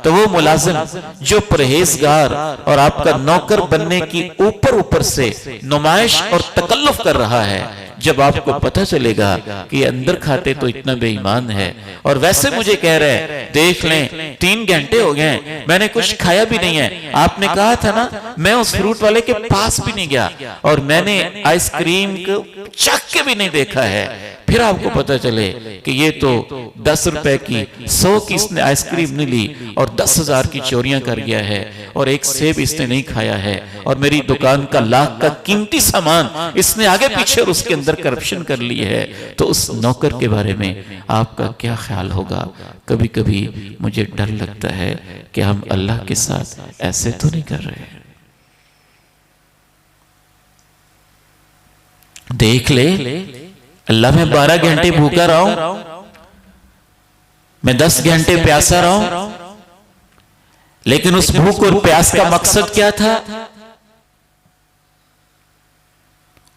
तो वो मुलाजिम जो परहेजगार और आपका नौकर बनने की ऊपर से नुमाइश और तकल्लुफ कर रहा है, जब आपको पता चलेगा कि अंदर खाते तो इतना बेईमान है और वैसे मुझे कह रहे हैं देख लें 3 घंटे हो गए मैंने कुछ खाया भी नहीं है, आपने कहा था ना, मैं उस फ्रूट वाले के पास भी नहीं गया और मैंने आइसक्रीम को चख के भी नहीं देखा है, फिर आपको पता चले कि ये तो 10 रुपए की 100 की इसने आइसक्रीम नहीं ली और 10,000 की चोरियां कर गया है और एक सेब इसने नहीं खाया है और मेरी दुकान का लाख का कीमती सामान इसने आगे पीछे और उसके अंदर करप्शन कर ली है, तो उस नौकर के बारे में आपका क्या ख्याल होगा? कभी कभी मुझे डर लगता है कि हम अल्लाह के साथ ऐसे तो नहीं कर रहे। देख ले अल्लाह, मैं 12 घंटे भूखा रहा हूं, मैं 10 घंटे प्यासा रहा हूं, लेकिन उस भूख और प्यास का मकसद क्या था?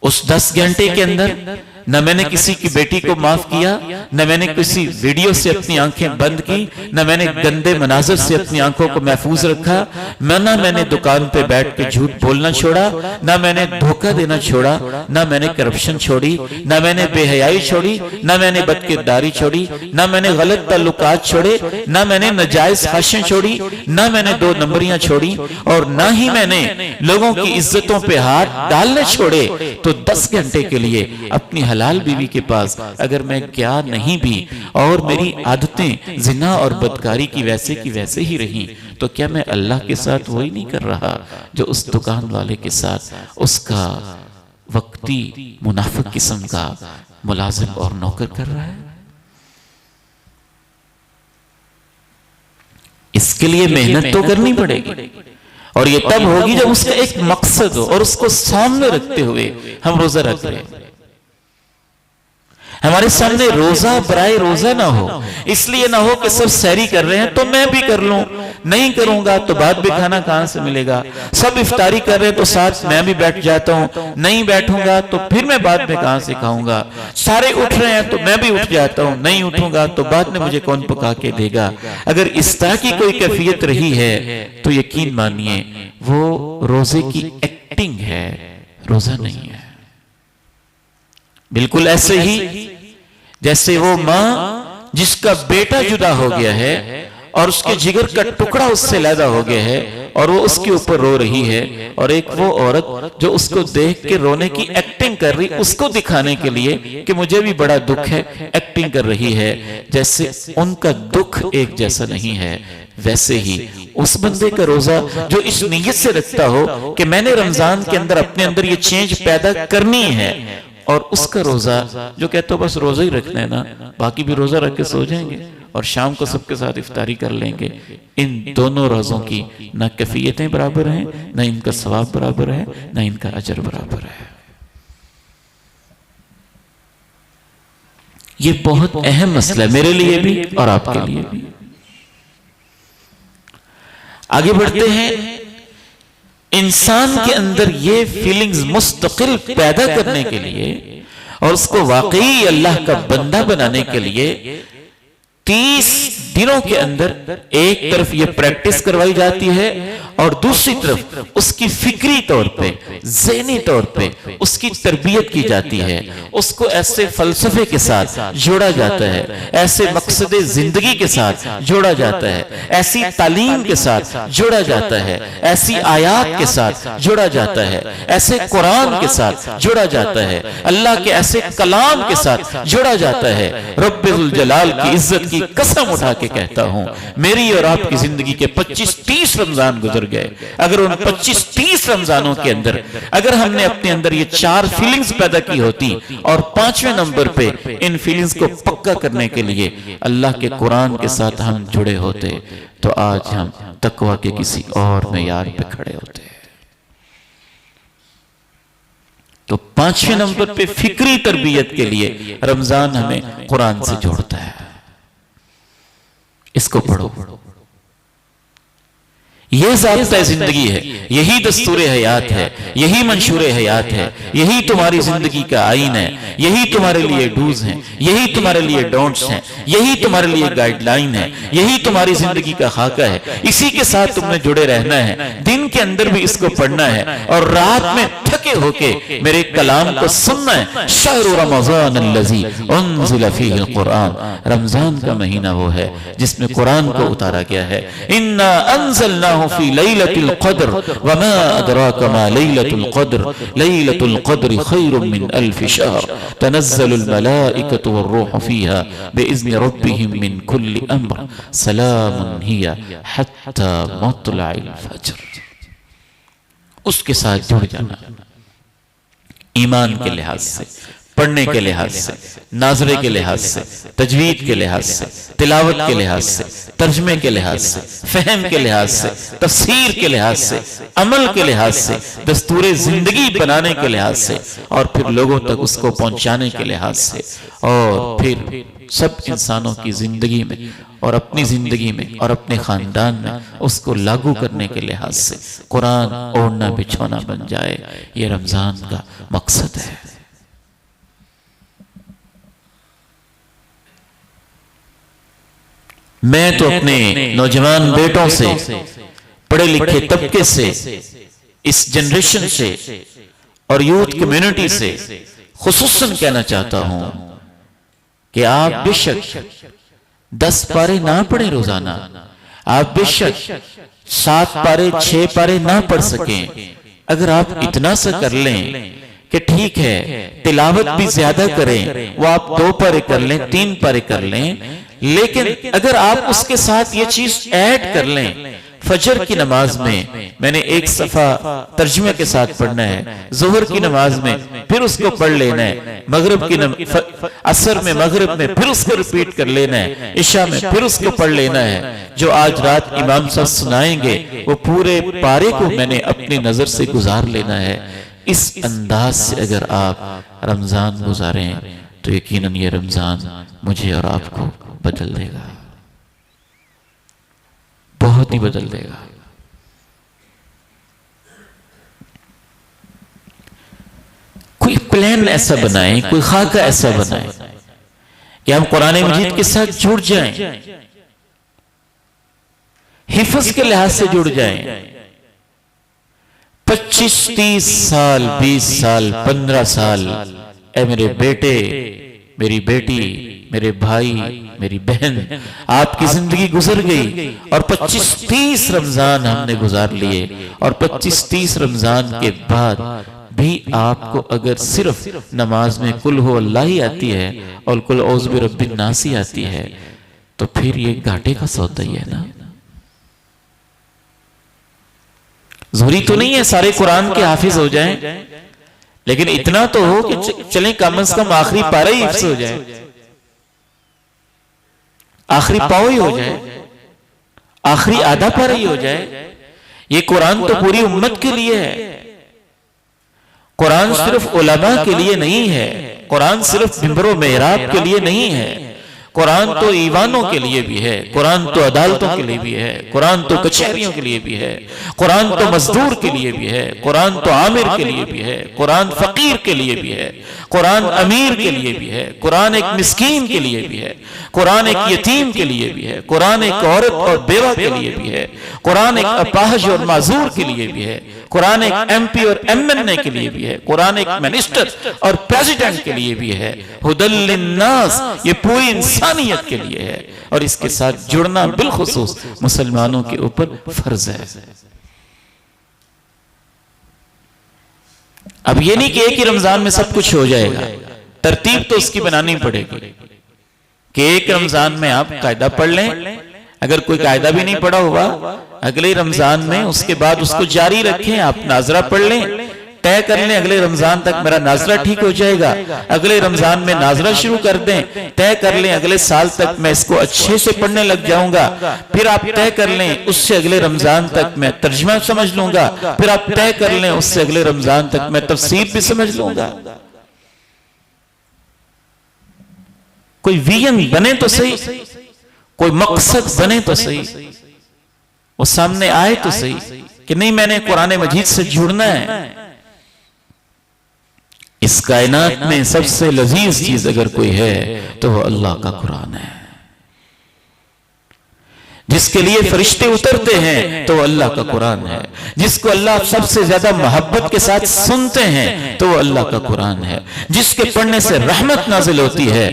उस 10 घंटे के अंदर न मैंने किसी की बेटी को माफ किया, न मैंने किसी वीडियो से अपनी आंखें बंद की, न मैंने गंदे मनाजर से अपनी आंखों को महफूज रखा, न मैंने दुकान पे बैठ के झूठ बोलना छोड़ा, न मैंने धोखा देना छोड़ा, न मैंने करप्शन छोड़ी, न मैंने बेहयाई छोड़ी, न मैंने बदकिरदारी छोड़ी, न मैंने गलत ताल्लुकात छोड़े, न मैंने नाजायज ख्वाहिशें छोड़ी, न मैंने 2 नंबरियां छोड़ी और न ही मैंने लोगों की इज्जतों पे हाथ डालने छोड़े। तो 10 घंटे के लिए अपनी हलाल बीवी के पास अगर मैं क्या नहीं भी और मेरी आदतें जिना और बदकारी की वैसे ही रही, तो क्या मैं अल्लाह के साथ वही नहीं कर रहा जो उस दुकान वाले के साथ उसका वक्ती मुनाफिक किस्म का मुलाजिम और नौकर कर रहा है? इसके लिए मेहनत तो करनी पड़ेगी और ये तब होगी जब उसका एक मकसद हो और उसको सामने रखते हुए हम रोजा रख रहे हैं। हमारे सामने रोजा बराए रोजा ना हो, इसलिए ना हो कि सब सैरी कर रहे हैं तो मैं भी कर लूं, नहीं करूंगा तो बाद में खाना कहां से मिलेगा, सब इफ्तारी कर रहे हैं तो साथ मैं भी बैठ जाता हूं, नहीं बैठूंगा तो फिर मैं बाद में कहां से खाऊंगा, सारे उठ रहे हैं तो मैं भी उठ जाता हूं, नहीं उठूंगा तो बाद में मुझे कौन पका के देगा। अगर इस तरह की कोई कैफियत रही है तो यकीन मानिए वो रोजे की एक्टिंग है, रोजा नहीं है। बिल्कुल ऐसे ही जैसे वो मां जिसका बेटा जुदा हो गया है और उसके जिगर का टुकड़ा उससे लैदा हो गया है और वो उसके ऊपर रो रही है, और एक वो औरत जो उसको देख के रोने की एक्टिंग कर रही, उसको दिखाने के लिए कि मुझे भी बड़ा दुख है, एक्टिंग कर रही है। जैसे उनका दुख एक जैसा नहीं है, वैसे ही उस बंदे का रोजा जो इस नीयत से रखता हो कि मैंने रमजान के अंदर अपने अंदर ये चेंज पैदा करनी है, और उसका रोजा जो कहते हो बस रोजा ही रखना है ना, बाकी भी रोजा रख के सो जाएंगे और शाम को सबके साथ इफ्तारी कर लेंगे। इन दोनों रोजों की ना कैफियतें बराबर हैं, ना इनका सवाब बराबर है, ना इनका अजर बराबर है। ये बहुत अहम मसला है मेरे लिए भी और आपके लिए भी। आगे बढ़ते हैं। इंसान के अंदर ये फीलिंग्स मुस्तकिल पैदा करने के लिए और उसको वाकई अल्लाह का बंदा बनाने के लिए 30 दिनों के अंदर एक तरफ ये प्रैक्टिस करवाई जाती है और दूसरी तरफ उसकी फिक्री तौर पे, ज़हनी तौर पे उसकी तरबियत की जाती है। उसको ऐसे फलसफे के साथ जोड़ा जाता है, ऐसे मकसद जिंदगी के साथ जोड़ा जाता है, ऐसी तालीम के साथ जोड़ा जाता है, ऐसी आयात के साथ जोड़ा जाता है, ऐसे कुरान के साथ जोड़ा जाता है, अल्लाह के ऐसे कलाम के साथ जोड़ा जाता है। रब्बुल जलाल की इज्जत की कसम उठा के कहता हूं, मेरी और आपकी जिंदगी के 25-30 रमजान गुजर गए, अगर उन 25-30 रमजानों के अंदर अगर हमने अपने अंदर ये 4 फीलिंग्स पैदा की होती और 5वें नंबर पे इन फीलिंग्स को पक्का करने के लिए अल्लाह के कुरान के साथ हम जुड़े होते, तो आज हम तकवा के किसी और मेयार पे खड़े होते। तो 5वें नंबर पे फिक्री तरबियत के लिए रमजान हमें कुरान से जोड़ता है। इसको पढ़ो। यह ज़ाब्ता जिंदगी है, यही दस्तूर हयात है, यही मंशूर हयात है, यही तुम्हारी जिंदगी का आइन है, यही तुम्हारे लिए डूज हैं, यही तुम्हारे लिए डोंट्स हैं, यही तुम्हारे लिए गाइडलाइन है, यही तुम्हारी जिंदगी का खाका है। इसी के साथ तुमने जुड़े रहना है, दिन के अंदर भी इसको पढ़ना है और रात में थके होके मेरे कलाम को सुनना है। शहरु रमज़ान अल्लज़ी उन्ज़िल फ़ीहिल क़ुरआन, रमजान का महीना वो है जिसमें कुरान को उतारा गया है। इन्ना अंज़लनाहु फी लैलतिल क़द्र वमा अदराका मा लैलतुल क़द्र लैलतुल क़द्रि खैरुम मिन अल्फ़ि शहर तनज़्ज़लुल मलाइकतु वर्रूहु फ़ीहा बिइज़्नि रब्बिहिम मिन कुल्लि अम्र सलामुन हिया हत्ता मत्लइल फ़ज्र। उसके साथ जुड़ जाना, ईमान के लिहाज से, पढ़ने के लिहाज से, नाजरे के लिहाज से, तजवीद के लिहाज से, तिलावत के लिहाज से, तर्जमे के लिहाज से, फहम के लिहाज से, तफसीर के लिहाज से, अमल के लिहाज से, दस्तूरे जिंदगी बनाने के लिहाज से, और फिर लोगों तक उसको पहुंचाने के लिहाज से, और फिर सब इंसानों की जिंदगी में और अपनी जिंदगी में और अपने खानदान में उसको लागू करने के लिहाज से कुरान ओढ़ना बिछौना बन जाए। ये रमजान का मकसद है। मैं तो अपने नौजवान बेटों से, पढ़े लिखे तबके से, इस जनरेशन से और यूथ कम्युनिटी से खुसूसन कहना चाहता हूं कि आप बेशक 10 पारे ना पढ़े रोजाना, आप बेशक 7 पारे 6 पारे ना पढ़ सकें, अगर आप इतना सा कर लें कि ठीक है तिलावत भी ज्यादा करें, वो आप 2 पारे कर लें, 3 पारे कर लें, लेकिन अगर आप उसके साथ ये चीज ऐड कर लें, फजर की नमाज में मैंने 1 सफा तर्जुमे के साथ पढ़ना है, जोहर की नमाज में फिर उसको पढ़ लेना है, मगरिब की असर में मगरिब में फिर उसको रिपीट कर लेना है, इशा में फिर उसको पढ़ लेना है। जो आज रात इमाम साहब सुनाएंगे वो पूरे पारे को मैंने अपनी नजर से गुजार लेना है। इस अंदाज से अगर आप रमजान गुजारें तो यकीनन ये रमजान मुझे और आपको बदल देगा, बहुत ही बदल देगा। कोई प्लान ऐसा बनाएं, कोई खाका ऐसा बनाएं कि हम कुरान मजीद के साथ जुड़ जाएं, हिफ्ज के लिहाज से जुड़ जाएं। 25-30 साल, 20 साल, 15 साल, ऐ मेरे बेटे, मेरी बेटी, मेरे भाई, मेरी बहन, आपकी जिंदगी गुजर गई और 25-30 रमजान हमने गुजार लिए, और 25-30 रमजान के बाद भी आपको अगर सिर्फ नमाज में कुल हो अल्लाह ही आती है और कुल औज़ बि रब्बिन नास ही आती है, तो फिर ये घाटे का सौदा ही है ना। जरूरी तो नहीं है सारे कुरान के हाफिज हो जाएं, लेकिन इतना तो हो कि चलें कम से कम आखिरी पारा ही हिफ्ज़ हो जाए, आखिरी पाव ही हो जाए, आखिरी आधा पारा ही हो जाए। ये कुरान तो पूरी उम्मत के लिए है, कुरान सिर्फ उलमा के लिए नहीं है, कुरान सिर्फ मिंबरो मेहराब के लिए नहीं है, कुरान तो ईवानों के लिए भी है, कुरान तो अदालतों के लिए भी है, कुरान तो कचहरियों के लिए भी है, कुरान तो मजदूर के लिए भी है, कुरान तो आमिर के लिए भी है, कुरान फकीर के लिए भी है, कुरान अमीर के लिए भी है, कुरान एक मिस्कीन के लिए भी है, कुरान एक यतीम के लिए भी है, कुरान एक औरत और बेवा के लिए भी है, कुरान एक अपाहज और माजूर के लिए भी है, कुरान एक MP और MNA के लिए भी है, कुरान एक मिनिस्टर और प्रेसिडेंट के लिए भी है, हुदल लिन्नास, ये पूरी इंसानियत के लिए है, और इसके साथ जुड़ना बिलखुसूस मुसलमानों के ऊपर फर्ज है। अब ये नहीं कि एक ही रमजान में सब कुछ हो जाएगा, तरतीब तो उसकी बनानी पड़ेगी कि एक रमजान में आप कायदा पढ़ लें, अगर कोई कायदा भी नहीं पढ़ा हुआ अगले रमजान में उसके बाद उसको जारी रखें, आप नाजरा पढ़ लें, तय कर लें अगले रमजान तक मेरा नाजरा ठीक हो जाएगा, अगले रमजान में नाजरा शुरू कर दें, तय कर लें अगले साल तक मैं इसको अच्छे से पढ़ने लग जाऊंगा, फिर आप तय कर लें उससे अगले रमजान तक मैं तर्जुमा समझ लूंगा, फिर आप तय कर लें उससे अगले रमजान तक मैं तफसीर भी समझ लूंगा। कोई विजन बने तो सही, कोई मकसद बने तो सही, वो सामने आए तो सही कि नहीं मैंने कुरान मजीद से जुड़ना है। इस कायनात में सबसे लजीज चीज अगर कोई है तो वो अल्लाह का कुरान है। जिसके लिए फरिश्ते उतरते हैं तो वो अल्लाह का कुरान है। जिसको अल्लाह सबसे ज्यादा मोहब्बत के साथ सुनते हैं तो वो अल्लाह का कुरान है। जिसके पढ़ने से रहमत नाजिल होती है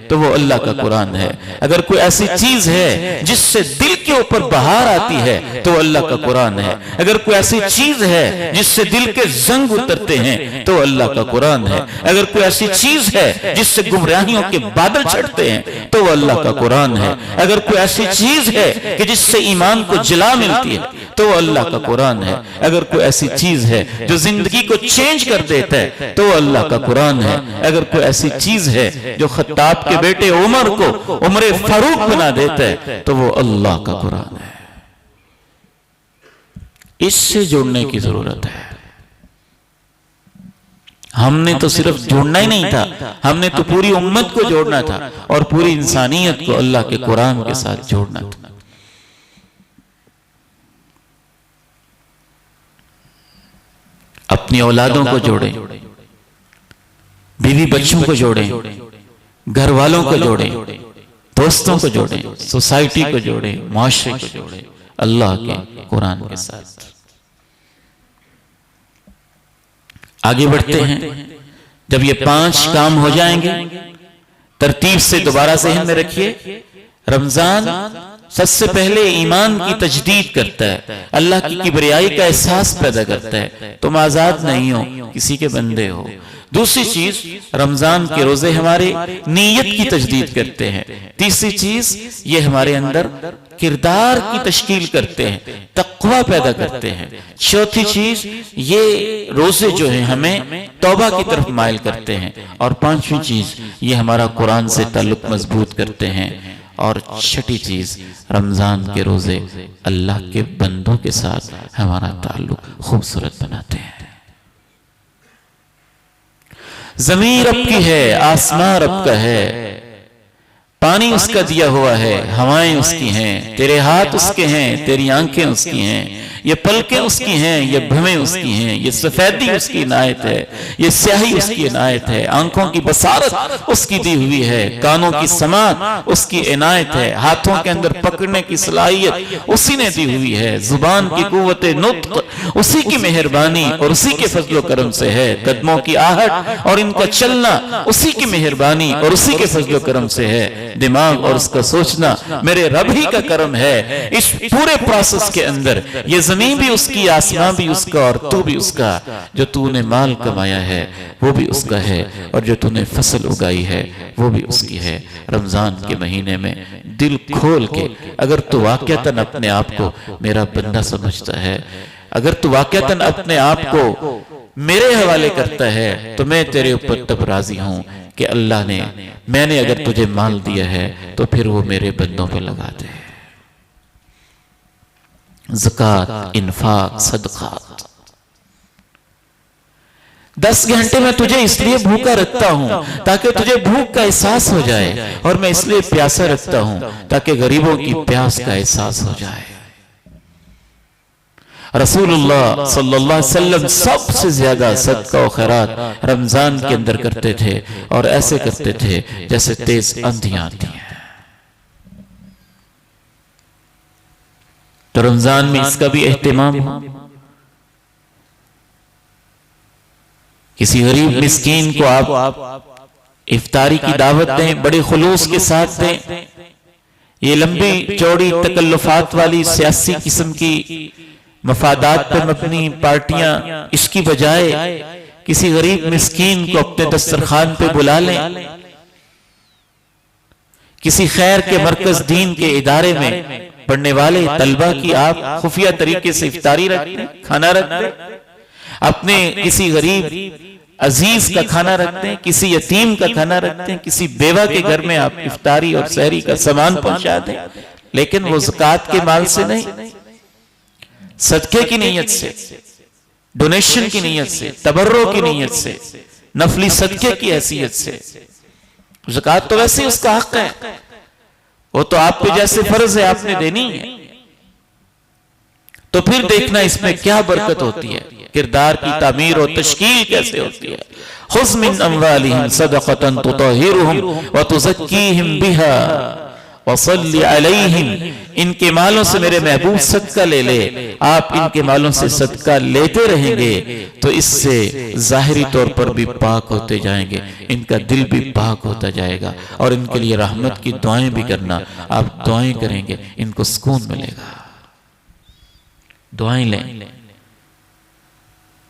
तो वो अल्लाह का कुरान है। अगर कोई ऐसी चीज है जिससे दिल के ऊपर बहार आती है तो अल्लाह का कुरान है। अगर कोई ऐसी चीज है जिससे दिल के जंग उतरते हैं तो अल्लाह का कुरान है। अगर कोई ऐसी चीज है जिससे गुमराहियों के बादल छटते हैं तो वो अल्लाह का कुरान है। अगर कोई ऐसी चीज है कि जिससे ईमान को जला मिलती है तो अल्लाह का कुरान है। अगर कोई ऐसी चीज है जो जिंदगी को चेंज कर देता है तो अल्लाह का कुरान है। अगर कोई ऐसी चीज है जो खत्ताब के बेटे उमर को उमर फारूक बना देता है तो वो अल्लाह का कुरान है। इससे जुड़ने की जरूरत है। हमने तो सिर्फ जोड़ना ही नहीं था, हमने तो पूरी उम्मत को जोड़ना था और पूरी इंसानियत को अल्लाह के कुरान के साथ जोड़ना था। अपनी औलादों को जोड़ें, बीवी बच्चों को जोड़ें, घर वालों को जोड़ें, दोस्तों को जोड़ें, सोसाइटी को जोड़ें, मुआशरे को जोड़ें अल्लाह के कुरान के साथ। आगे बढ़ते हैं। जब ये 5 काम हो जाएंगे तरतीब से दोबारा ज़हन में रखिए। रमजान सबसे पहले ईमान की तजदीद करता है, अल्लाह की किबरियाई का एहसास पैदा करता है। तुम आजाद नहीं हो, किसी के बंदे हो। दूसरी चीज, रमजान के रोजे हमारे नीयत की तजदीद करते हैं। तीसरी चीज, ये हमारे अंदर किरदार की तश्कील करते हैं, तक़वा पैदा करते हैं। चौथी चीज, ये रोजे जो है हमें तौबा की तरफ माइल करते हैं। और पांचवी चीज, ये हमारा कुरान से ताल्लुक मजबूत करते हैं। और छठी चीज, रमजान के रोजे अल्लाह के बंदों के साथ हमारा ताल्लुक खूबसूरत बनाते हैं। जमीन रब की है, आसमां रब का है, पानी उसका दिया हुआ है, हवाएं उसकी हैं, तेरे हाथ उसके हैं, तेरी आंखें उसकी हैं, ये पलकें उसकी हैं, ये भवें उसकी हैं, ये सफेदी उसकी इनायत है, ये स्याही उसकी इनायत है, आंखों की बसारत उसकी दी हुई है, कानों की समात उसकी इनायत है, हाथों के अंदर पकड़ने की सलाहियत उसी ने दी हुई है, जुबान की कुव्वत नुत्क उसी की मेहरबानी और उसी के फजलो करम से है, कदमों की आहट और इनका चलना उसी की मेहरबानी और उसी के फजलो करम से है, दिमाग और उसका सोचना मेरे रब ही का करम है। इस पूरे प्रोसेस के अंदर ये जमीन भी उसकी, आसमां भी उसका और तू भी उसका। जो तूने माल कमाया है वो भी उसका है और जो तूने फसल उगाई है वो भी उसकी है। रमजान के महीने में दिल खोल के अगर तू वाकयातन अपने आप को मेरा बंदा समझता है, अगर तू वाकयातन अपने आप को मेरे हवाले करता है, तो मैं तेरे ऊपर तब राजी हूं कि अल्लाह ने, मैंने अगर तुझे माल दिया है तो फिर वो मेरे बंदों पे लगा दे। ज़कात, इन्फाक, सदक़ात। 10 घंटे में तुझे इसलिए भूखा रखता हूं ताकि तुझे भूख का एहसास हो जाए, और मैं इसलिए प्यासा रखता हूं ताकि गरीबों की प्यास का एहसास हो जाए। रसूलुल्लाह सल्लल्लाहु अलैहि वसल्लम सबसे ज्यादा सदका और खैरात रमजान के अंदर करते थे, और ऐसे करते थे जैसे तेज आंधियां आती हैं। तो रमजान में इसका भी एहतिमाम हो। किसी गरीब मिस्कीन को आप इफ्तारी की दावत दें, बड़े खुलूस के साथ दें। ये लंबी चौड़ी तकल्लुफात वाली सियासी किस्म की मफादात पर मबनी पार्टियां, इसकी बजाय किसी गरीब मिस्कीन को अपने दस्तरखान पे बुला लें। किसी खैर के मरकज दीन के इदारे में पढ़ने वाले तलबा की आप खुफिया तरीके से इफ्तारी रखते, खाना रखते, अपने किसी गरीब अजीज का खाना रखते हैं, किसी यतीम का खाना रखते हैं, किसी बेवा के घर में आप इफ्तारी और सहरी का सामान पहुंचा दें, लेकिन वो ज़कात के माल से नहीं, सदके की नीयत से, डोनेशन की नीयत से, तबर्रो की नीयत से, नफली सदके की हैसियत से। ज़कात तो वैसे ही उसका हक है, वो तो आप पे जैसे फर्ज है आपने देनी है, तो फिर देखना इसमें क्या बरकत होती है, किरदार की तामीर और तश्कील कैसे होती है। खुज़ मिन अम्वालिहिम सदक़तन तुतहिरुहुम व तुज़क्कीहिम बिहा वसल्ली अलैहिम, इनके मालों से मेरे महबूब सदका ले ले, आप इनके मालों से सदका लेते रहेंगे तो इससे जाहिरी तौर पर भी पाक होते जाएंगे, इनका दिल भी पाक होता जाएगा और इनके लिए रहमत की दुआएं भी करना। आप दुआएं करेंगे, इनको सुकून मिलेगा। दुआएं लें,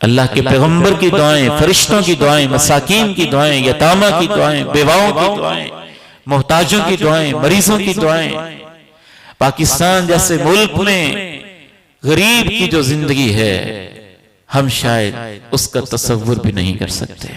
अल्लाह के पैगंबर की दुआएं, फरिश्तों की दुआएं, मसाकीन की दुआएं, यतामा की दुआएं, बेवाओं की दुआएं, मोहताजों की दुआएं, मरीजों की दुआएं। पाकिस्तान जैसे मुल्क में गरीब की जो जिंदगी है, हम शायद उसका तसव्वुर भी नहीं कर सकते।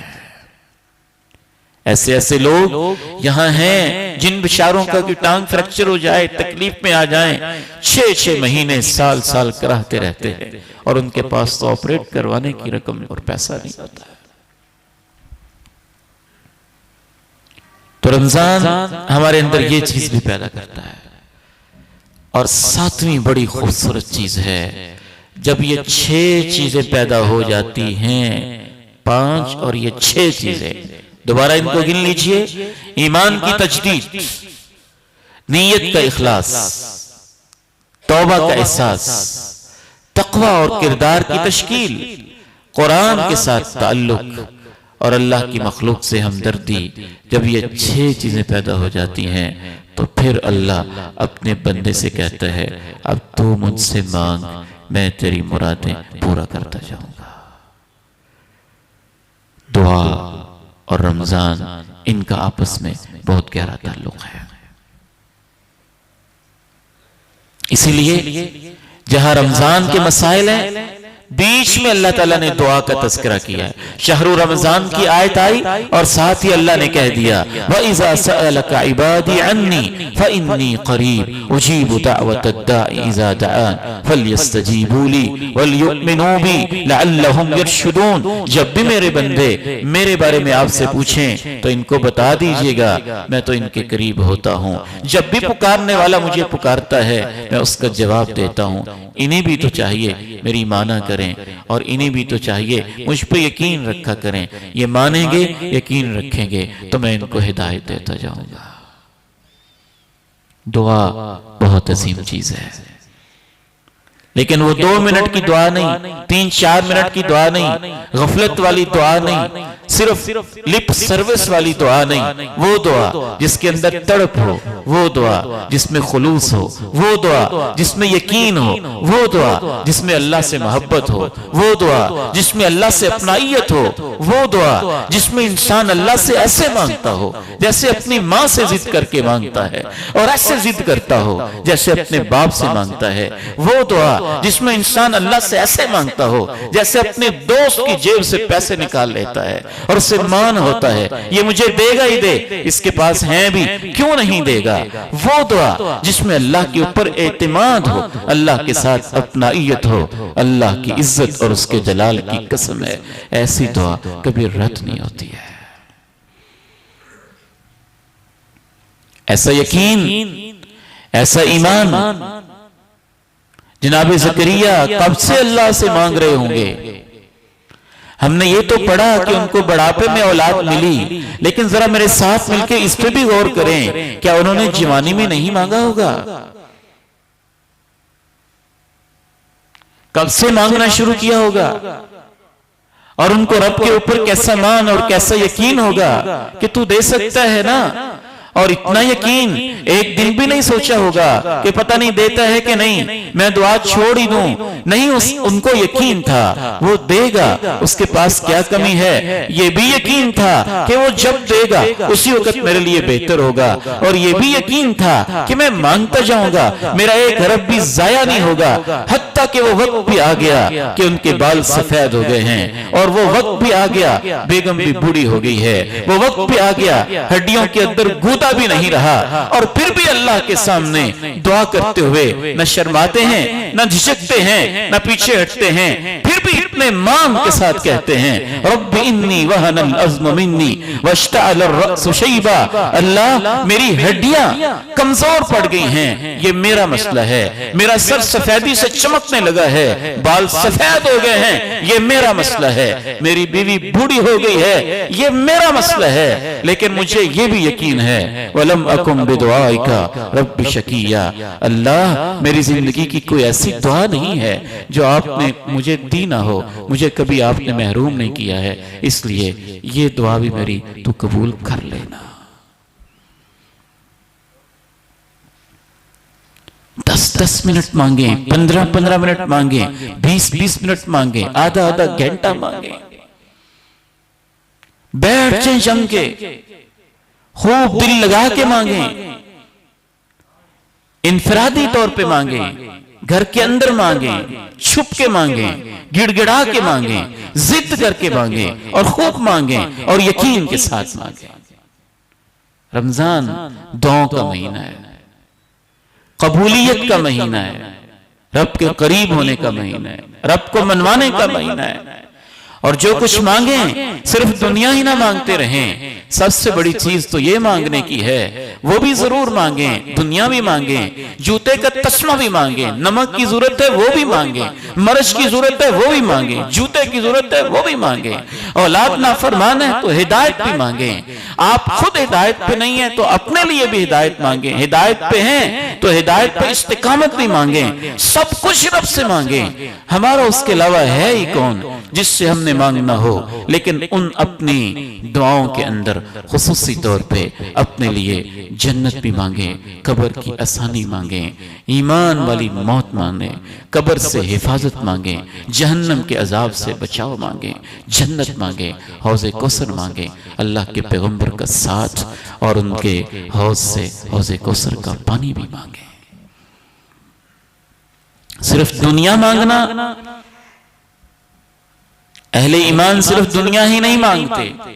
ऐसे ऐसे लोग यहां हैं जिन बेचारों का कि टांग फ्रैक्चर हो जाए, तकलीफ में आ जाएं, 6-6 महीने साल साल कराहते रहते हैं और उनके पास तो ऑपरेट करवाने की रकम और पैसा नहीं होता। तो रमजान हमारे अंदर ये चीज भी पैदा करता है। और सातवीं बड़ी खूबसूरत चीज है, जब ये 6 चीजें पैदा हो जाती हैं, 5 और ये 6 चीजें, दोबारा इनको गिन लीजिए। ईमान की तजदीद, नीयत का इखलास, तौबा का एहसास, तकवा और किरदार की तश्कील, कुरान के साथ ताल्लुक और अल्लाह की मखलूक से हमदर्दी। जब ये 6 चीजें पैदा हो जाती हैं तो फिर अल्लाह अपने बंदे से कहता है, अब तू मुझसे मांग, मैं तेरी मुरादें पूरा करता जाऊंगा। दुआ और रमजान, इनका आपस में बहुत गहरा ताल्लुक है। इसीलिए जहां रमजान के मसाइल हैं, बीच में अल्लाह ताला ने दुआ का तज़किरा किया है। शहरु रमजान की आयत आई और साथ ही अल्लाह ने कह दिया, व इज़ा सअलका इबादी अन्नी फइन्नी करीब उजीबु दाअवतद दाई इज़ा दआन फलयस्तजीबू ली वलयुमिनू बी लअल्लहुम यरशुदून। जब भी मेरे बंदे मेरे बारे में आपसे पूछें तो इनको बता दीजिएगा, मैं तो इनके करीब होता हूँ। जब भी पुकारने वाला मुझे पुकारता है, मैं उसका जवाब देता हूँ। इन्हें भी तो चाहिए मेरी माना करें और इन्हें भी तो चाहिए मुझ पर यकीन रखा करें। ये मानेंगे, यकीन रखेंगे तो मैं इनको हिदायत देता जाऊंगा। दुआ बहुत अजीम चीज है, लेकिन वो 2 मिनट की दुआ नहीं, 3-4 मिनट की दुआ नहीं, गफलत वाली दुआ नहीं, सिर्फ लिप सर्विस वाली दुआ नहीं। वो दुआ जिसके अंदर तड़प हो, वो दुआ जिसमें खुलूस हो, वो दुआ जिसमें यकीन हो, वो दुआ जिसमें अल्लाह से मोहब्बत हो, वो दुआ जिसमें अल्लाह से अपनाइयत हो, वो दुआ जिसमें इंसान अल्लाह से ऐसे मांगता हो जैसे अपनी माँ से जिद करके मांगता है और ऐसे जिद करता हो जैसे अपने बाप से मांगता है, वो दुआ जिसमें इंसान अल्लाह से ऐसे मांगता हो जैसे अपने दोस्त की जेब से पैसे निकाल लेता है और उससे मान होता है, ये मुझे देगा ही दे, इसके पास हैं भी, क्यों नहीं देगा। वो दुआ जिसमें अल्लाह के ऊपर एतमाद हो, अल्लाह के साथ अपनाइयत हो, अल्लाह की इज्जत और उसके जलाल की कसम है, ऐसी दुआ कभी रद्द नहीं होती है। ऐसा यकीन, ऐसा ईमान जनाब ज़करिया कब से अल्लाह से मांग रहे होंगे। हमने ये तो पढ़ा कि उनको बुढ़ापे में औलाद मिली, लेकिन जरा मेरे साथ मिलकर इस पे भी गौर करें, क्या उन्होंने जवानी में नहीं मांगा होगा? कब से मांगना शुरू किया होगा और उनको रब के ऊपर कैसा मान और कैसा यकीन होगा कि तू दे सकता है ना। और इतना यकीन एक दिन भी नहीं सोचा होगा कि पता नहीं देता है कि नहीं, मैं दुआ छोड़ ही दूं। नहीं, उनको यकीन था वो देगा, उसके पास क्या कमी है। ये भी यकीन था कि वो जब देगा उसी वक्त मेरे लिए बेहतर होगा, और ये भी यकीन था कि मैं मांगता जाऊंगा, मेरा एक अरब भी जाया नहीं होगा। हत्ता कि वो वक्त भी आ गया कि उनके बाल सफेद हो गए हैं, और वो वक्त भी आ गया बेगम भी बूढ़ी हो गई है, वो वक्त भी आ गया हड्डियों के अंदर गूदा भी नहीं रहा, और फिर भी अल्लाह के सामने दुआ करते हुए न शर्माते हैं, न झिझकते हैं, न पीछे हटते हैं, फिर भी इतने मांग के साथ कहते हैं रब्बी इन्नी वहनल अज़्म मिन्नी वश्तअल अर्रअसु शैबा, अल्लाह मेरी हड्डियां कमजोर पड़ गई हैं, ये मेरा मसला है। मेरा सर सफेदी से चमकने लगा है, बाल सफेद हो गए हैं, ये मेरा मसला है। मेरी बीवी बूढ़ी हो गई है, ये मेरा मसला है। लेकिन मुझे ये भी यकीन है वलम अकुम बिदुआइका रब्बी शकिया, अल्लाह मेरी जिंदगी की कोई ऐसी दुआ नहीं है जो आपने मुझे दी ना हो, मुझे कभी आपने महरूम नहीं किया है, इसलिए ये दुआ भी मेरी तू कबूल कर लेना। 10-10 मिनट मांगे, 15-15 मिनट मांगे, 20-20 मिनट मांगे, आधा-आधा घंटा मांगे, बैठ जाए जम के, खूब दिल लगा के मांगे, इनफरादी तौर पे मांगे, घर के अंदर मांगे, छुप के मांगे, गिड़गिड़ा के मांगे, जिद करके मांगे और खूब मांगे और यकीन के साथ मांगे। रमजान दुआओं का महीना है, कबूलियत का महीना है, रब के करीब होने का महीना है, रब को मनवाने का महीना है। और जो कुछ मांगे सिर्फ दुनिया ही ना मांगते रहें, सबसे बड़ी चीज तो ये मांगने की है, वो भी जरूर मांगे, दुनिया भी मांगे, जूते का तस्मा भी मांगे, नमक की जरूरत है वो भी मांगे, मर्च की जरूरत है वो भी मांगे, जूते की जरूरत है वो भी मांगे, औलाद नाफरमान है तो हिदायत भी मांगे। आप खुद हिदायत पे नहीं है तो अपने लिए भी हिदायत मांगे, हिदायत पे हैं तो हिदायत पे इस्तिकामत भी मांगे, सब कुछ रब से मांगे। हमारा उसके अलावा है ही कौन जिससे हमने मांगना हो। लेकिन उन अपनी दुआओं के अंदर खुसूसी तौर पे अपने लिए जन्नत भी मांगे, कब्र की आसानी मांगे, ईमान वाली मौत मांगे, कब्र से हिफाजत मांगे, जहन्नम के अजाब से बचाव मांगे, जन्नत मांगे, हौज़े कौसर मांगे, अल्लाह के पैगंबर का साथ और उनके हौज से हौज़े कौसर का पानी भी मांगे। सिर्फ दुनिया मांगना, अहले ईमान सिर्फ दुनिया ही नहीं मांगते।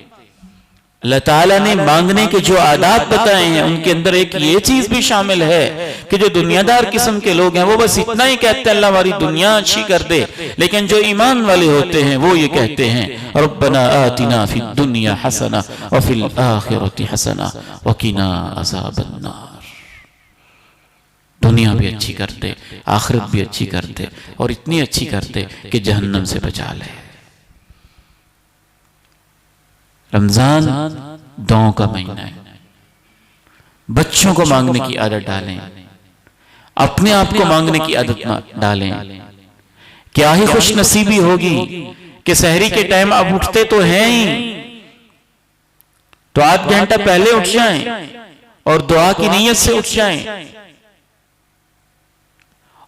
अल्लाह ताला ने मांगने के जो आदाब बताए हैं उनके अंदर एक ये चीज भी शामिल है कि जो दुनियादार किस्म के लोग हैं वो बस इतना ही कहते हैं अल्लाह हमारी दुनिया अच्छी कर दे, लेकिन जो ईमान वाले होते हैं वो ये कहते हैं रब्बना आतिना फिद दुनिया हसना व फिल आखिरति हसना व क़िना अज़ाबन्नार। दुनिया भी अच्छी करते, आखिरत भी अच्छी करते और इतनी अच्छी करते कि जहन्नम से बचा ले। रमजान दुआओं का महीना है, बच्चों को मांगने की आदत डालें, अपने आप को मांगने की आदत डालें। क्या ही खुश नसीबी होगी कि सहरी के टाइम अब उठते तो हैं ही, तो आध घंटा पहले उठ जाएं और दुआ की नीयत से उठ जाएं।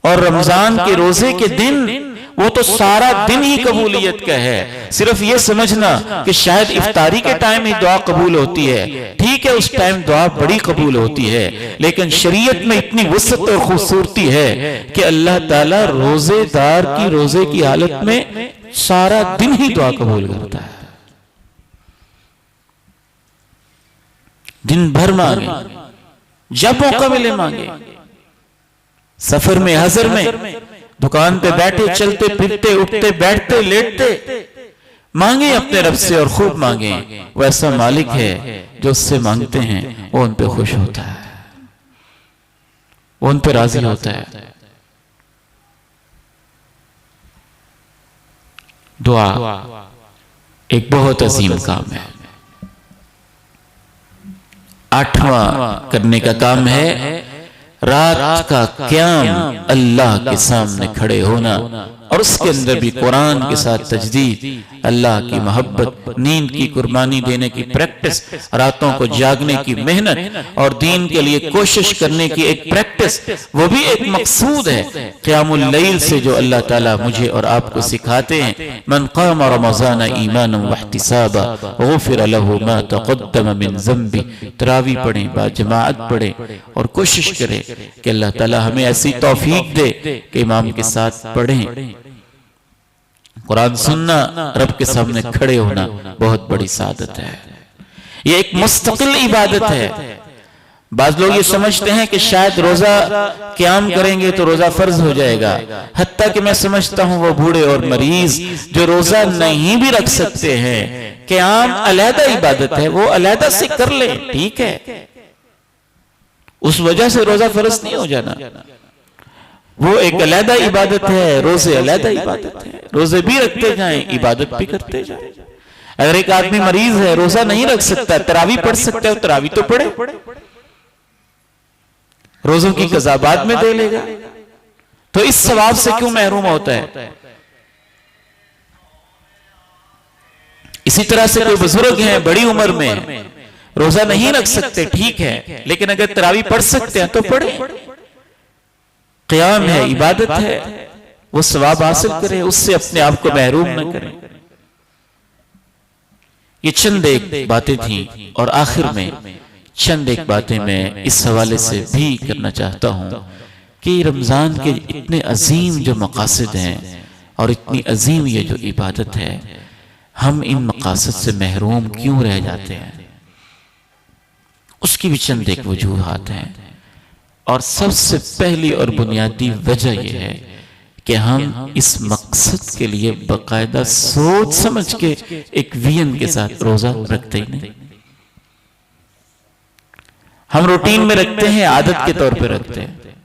और रमजान के रोजे के दिन वो तो सारा दिन ही कबूलियत का है। सिर्फ ये समझना कि शायद इफ्तारी के टाइम ही दुआ कबूल होती है, ठीक है उस टाइम दुआ बड़ी कबूल होती है, लेकिन शरीयत में इतनी वसअत और खूबसूरती है कि अल्लाह ताला रोजेदार की रोजे की हालत में सारा दिन ही दुआ कबूल करता है। दिन भर मांगे, जब मौका मिले मांगे, सफर में, हजर में, दुकान पे बैठे, चलते फिरते, उठते बैठते, लेटते, मांगे अपने रब से और खूब मांगे। वो ऐसा मालिक है जो उससे मांगते हैं वो उन पे खुश होता है, वो उन पे राजी होता है। दुआ एक बहुत अजीम काम है। 8वां करने का काम है रात का क़याम, अल्लाह के सामने खड़े होना और उसके अंदर भी कुरान के साथ तजदीद, अल्लाह की मोहब्बत, नींद की कुर्बानी देने की प्रैक्टिस, रातों को जागने की मेहनत और दीन के लिए कोशिश करने की एक प्रैक्टिस, वो भी एक मकसूद है। क़यामुल लैल से जो अल्लाह ताला मुझे और आपको सिखाते हैं, मन क़ाम रमज़ान ईमानन व इहतिसाबा गुफ़िर लहू मा तक़द्दम मिन ज़ंबी। तरावी पढ़ें, बाजमाअत पढ़ें और कोशिश करें कि अल्लाह ताला हमें ऐसी तौफीक दे कि इमाम के साथ पढ़ें। कुरान सुनना, रब के सामने खड़े होना बहुत बड़ी सादत है, ये एक मुस्तकिल इबादत है। बाज लोग ये समझते हैं कि शायद रोजा क़याम करेंगे तो रोजा फर्ज हो जाएगा। हत्ता कि मैं समझता हूं वो बूढ़े और मरीज जो रोजा नहीं भी रख सकते हैं, क़याम अलहदा इबादत है, वो अलहदा से कर ले, ठीक है, उस वजह से रोजा फर्ज नहीं हो जाना। वो एक अलहदा इबादत है, रोजे अलहदा इबादत है, रोजे भी रखते जाएं, इबादत भी करते जाएं। अगर एक आदमी मरीज है, रोजा नहीं रख सकता, तरावी पढ़ सकता है, तरावी तो पढ़े, रोजों की कज़ा बाद में दे लेगा, तो इस सवाब से क्यों महरूम होता है? इसी तरह से कोई बुजुर्ग हैं बड़ी उम्र में, रोजा नहीं रख सकते, ठीक है, लेकिन अगर तरावी पढ़ सकते हैं तो पढ़े, क़याम है, इबादत है, वो सवाब हासिल करे, उससे अपने आप को महरूम न करें। ये चंद एक बातें थी और आखिर में चंद एक बातें मैं इस हवाले से भी करना चाहता हूं कि रमजान के इतने अजीम जो मकासद हैं और इतनी अजीम ये जो इबादत है, हम इन मकासद से महरूम क्यों रह जाते हैं, उसकी भी चंद एक वजूहात हैं। और सबसे पहली और बुनियादी वजह यह है कि हम इस मकसद के लिए बाकायदा सोच समझ के एक वियन के साथ रोजा रखते ही नहीं। हम रूटीन में रखते हैं, आदत के तौर पे रखते हैं,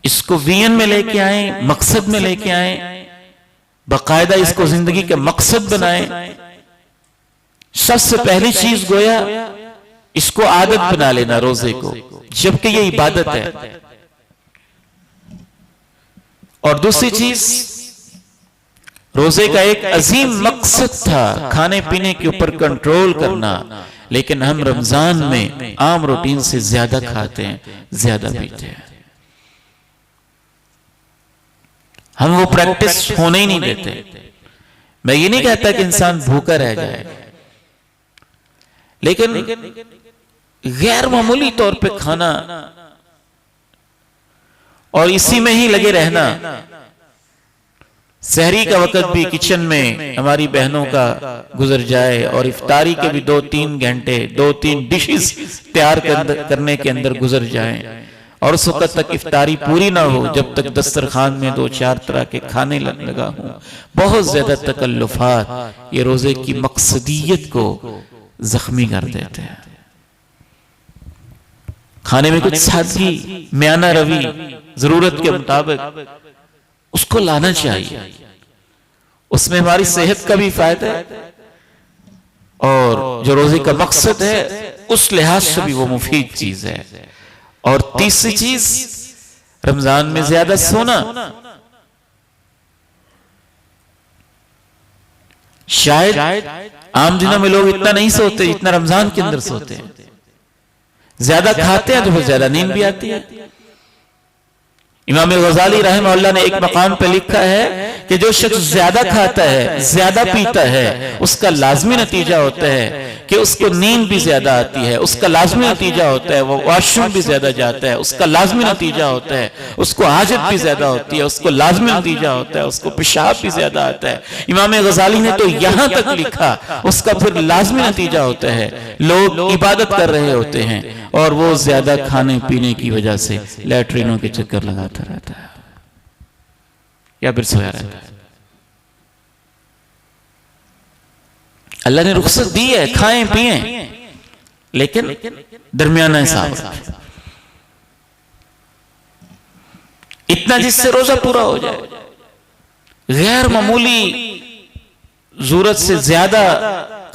इसको वियन में लेके आए, मकसद में लेके आए, बाकायदा इसको जिंदगी का मकसद बनाए। सबसे पहली चीज गोया इसको आदत बना लेना रोजे को, जबकि ये इबादत है। और दूसरी चीज, रोजे का एक अजीम मकसद था खाने पीने के ऊपर कंट्रोल करना, लेकिन हम रमजान में आम रूटीन से ज्यादा खाते हैं, ज्यादा पीते हैं। हम वो प्रैक्टिस होने ही नहीं देते। मैं ये नहीं कहता कि इंसान भूखा रह जाए, लेकिन गैर मामूली तौर पे खाना और इसी में ही लगे रहना। सहरी का वक्त भी किचन में हमारी बहनों का गुजर जाए और इफ्तारी के भी 2-3 घंटे 2-3 डिशेस तैयार करने के अंदर गुजर जाएं, और उस वक्त तक इफ्तारी पूरी ना हो जब तक दस्तरखान में 2-4 तरह के खाने लगा हूं। बहुत ज्यादा तकल्लुफात ये रोजे की मकसदियत को जख्मी कर देते हैं। खाने में कुछ सादगी, म्याना रवि, जरूरत के मुताबिक उसको लाना चाहिए, उसमें हमारी सेहत का भी फायदा है और जो रोजे का मकसद है उस लिहाज से भी वो मुफीद चीज है। और तीसरी चीज, रमजान में ज्यादा सोना। शायद आम दिनों में लोग इतना नहीं सोते जितना रमजान के अंदर सोते हैं। ज्यादा खाते हैं तो फिर ज्यादा नींद भी आती है। इमाम गजाली रहमहुल्लाह ने एक मकाम पे लिखा है कि जो शख्स ज्यादा खाता है, ज्यादा पीता है, उसका लाजमी नतीजा होता है कि उसको नींद भी ज्यादा आती है, उसका लाजमी नतीजा होता है वो वॉशरूम भी ज्यादा जाता है, उसका लाजमी नतीजा होता है उसको हाजत भी ज्यादा होती है, उसको लाजमी नतीजा होता है उसको पेशाब भी ज्यादा आता है। इमाम गजाली ने तो यहां तक लिखा उसका फिर लाजमी नतीजा होता है लोग इबादत कर रहे होते हैं और वो ज्यादा खाने पीने की वजह से लैट्रिनों के चक्कर लगाता रहता है या फिर सोया रहता है। अल्लाह ने रुख्सत दी है, खाएं पिएं, लेकिन दरमियाना हिसाब रखें, इतना जिससे रोजा पूरा हो जाए। गैर मामूली जरूरत से ज्यादा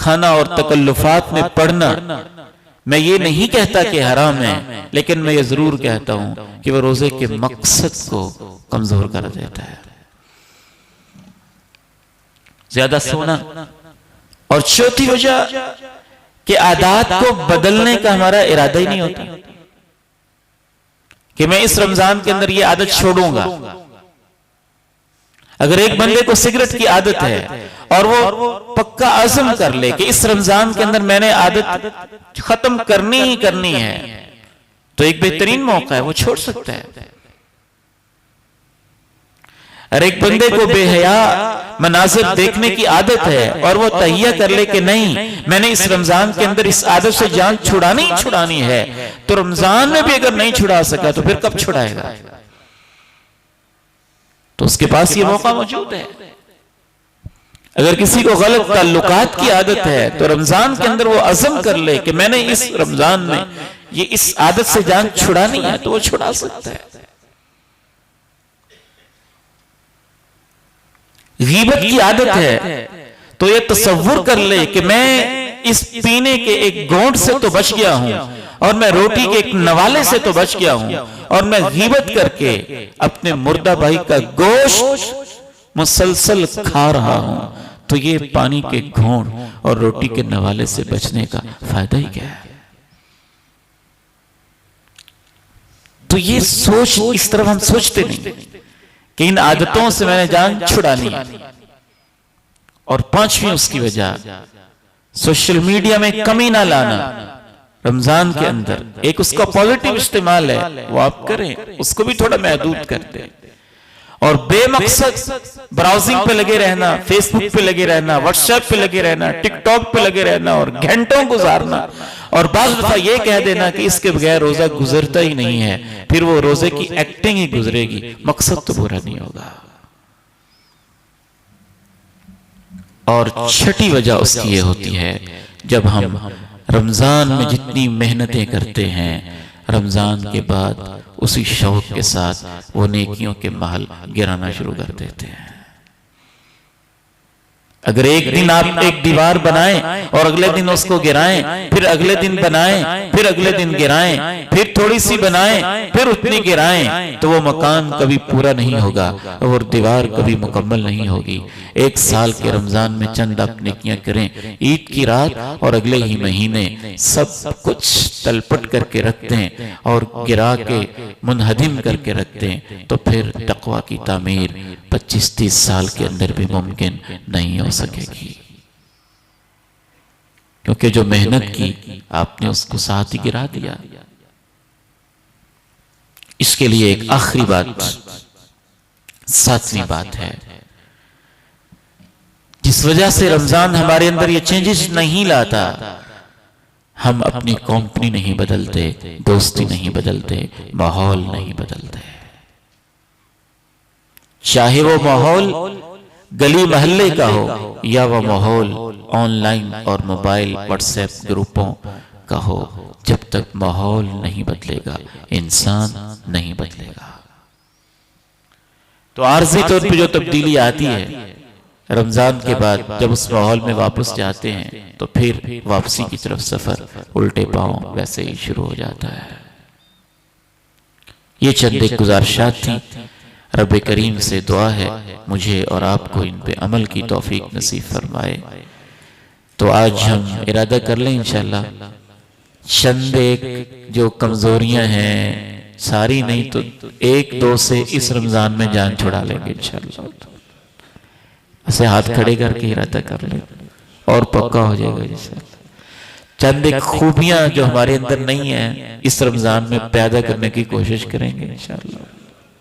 खाना और तकल्लुफात में पड़ना, मैं ये नहीं कहता कि हराम है, लेकिन मैं ये जरूर कहता हूं कि वह रोजे के मकसद को कमजोर कर देता है। ज्यादा सोना। और चौथी वजह कि आदत को बदलने का हमारा इरादा ही नहीं होता कि मैं इस रमजान के अंदर ये आदत छोड़ूंगा। अगर एक बंदे को सिगरेट की आदत है और वो पक्का आज़म कर ले कि इस रमजान के अंदर मैंने आदत खत्म करनी ही करनी है, तो एक बेहतरीन मौका है, वो छोड़ सकता है। और एक बंदे को बेहया मनाजिर देखने की आदत है और वो तहिया कर ले कि नहीं, मैंने इस रमजान के अंदर इस आदत से जान छुड़ानी ही छुड़ानी है, तो रमजान में भी अगर नहीं छुड़ा सका तो फिर कब छुड़ाएगा? तो उसके पास ये मौका मौजूद है। अगर किसी को गलत ताल्लुकात की आदत है तो रमजान के अंदर वो अज़म कर ले कि मैंने इस रमजान में ये इस आदत से जान छुड़ानी है, तो वो छुड़ा सकता है। गीबत की आदत है तो ये तसव्वुर कर ले कि मैं इस पीने के एक घोंट से तो बच गया हूं, और मैं रोटी के एक नवाले से तो बच गया हूं, और मैं गीबत करके अपने मुर्दा भाई का गोश्त मुसलसल खा रहा हूं, तो ये पानी के घोंट और रोटी के नवाले से बचने का फायदा ही क्या है? तो ये सोच, इस तरफ हम सोचते नहीं कि इन आदतों से मैंने जान छुड़ानी है। और पांचवी उसकी वजह, सोशल मीडिया में कमी ना लाना। रमजान के अंदर एक उसका पॉजिटिव इस्तेमाल है, वो आप करें, उसको भी थोड़ा महदूद करते हैं। और बेमकसद ब्राउजिंग पे लगे रहना, फेसबुक पे लगे रहना, व्हाट्सएप पे लगे रहना, टिकटॉक पे लगे रहना और घंटों गुजारना, और बाज़ दफा ये कह देना कि इसके बगैर रोजा गुजरता ही नहीं है, फिर वो रोजे की एक्टिंग ही गुजरेगी, मकसद तो पूरा नहीं होगा। और छठी वजह उसकी ये होती है, जब हम रमजान में जितनी मेहनतें करते हैं, रमजान के बाद उसी शौक के साथ वो नेकियों के महल गिराना शुरू कर देते हैं। अगर एक दिन आप एक दीवार बनाएं और अगले दिन उसको गिराएं, फिर अगले दिन बनाएं, फिर अगले दिन गिराएं, फिर थोड़ी सी बनाएं, फिर उतनी गिराएं, तो वो मकान कभी पूरा नहीं होगा और दीवार कभी मुकम्मल नहीं होगी। एक साल के रमजान में चंद आप नेकियां करें, ईद की रात और अगले ही महीने सब कुछ तलपट करके रखते हैं और गिरा के मुनहदिम करके रखते हैं, तो फिर तकवा की तामीर 25-30 साल के अंदर भी मुमकिन नहीं हो सकेगी। क्योंकि जो मेहनत की आपने उसको साथ ही गिरा दिया। इसके लिए एक आखिरी बात, 7वीं बात है, जिस वजह से रमजान हमारे अंदर ये चेंजेस नहीं लाता। हम अपनी कंपनी नहीं बदलते, दोस्ती नहीं बदलते, माहौल नहीं बदलते। चाहे वो माहौल गली मोहल्ले का हो या वह माहौल ऑनलाइन और मोबाइल व्हाट्सएप ग्रुपों का हो, जब तक माहौल नहीं बदलेगा इंसान नहीं बदलेगा। तो आर्जी तौर पे जो तब्दीली आती है रमजान के बाद, जब उस माहौल में वापस जाते हैं तो फिर वापसी की तरफ सफर उल्टे पांव वैसे ही शुरू हो जाता है। ये चंद एक गुजारिशात थी। रब करीम से दुआ है मुझे और आपको इन पे अमल की तौफीक नसीब फरमाए। तो आज हम इरादा कर लें इंशाल्लाह, चंद एक जो कमजोरियां हैं, सारी नहीं तो 1-2 से इस रमजान में जान छुड़ा लेंगे इंशाल्लाह। ऐसे हाथ खड़े करके इरादा कर लें और पक्का हो जाएगा इंशाल्लाह। चंद एक खूबियां जो हमारे अंदर नहीं है, इस रमजान में पैदा करने की कोशिश करेंगे इंशाल्लाह।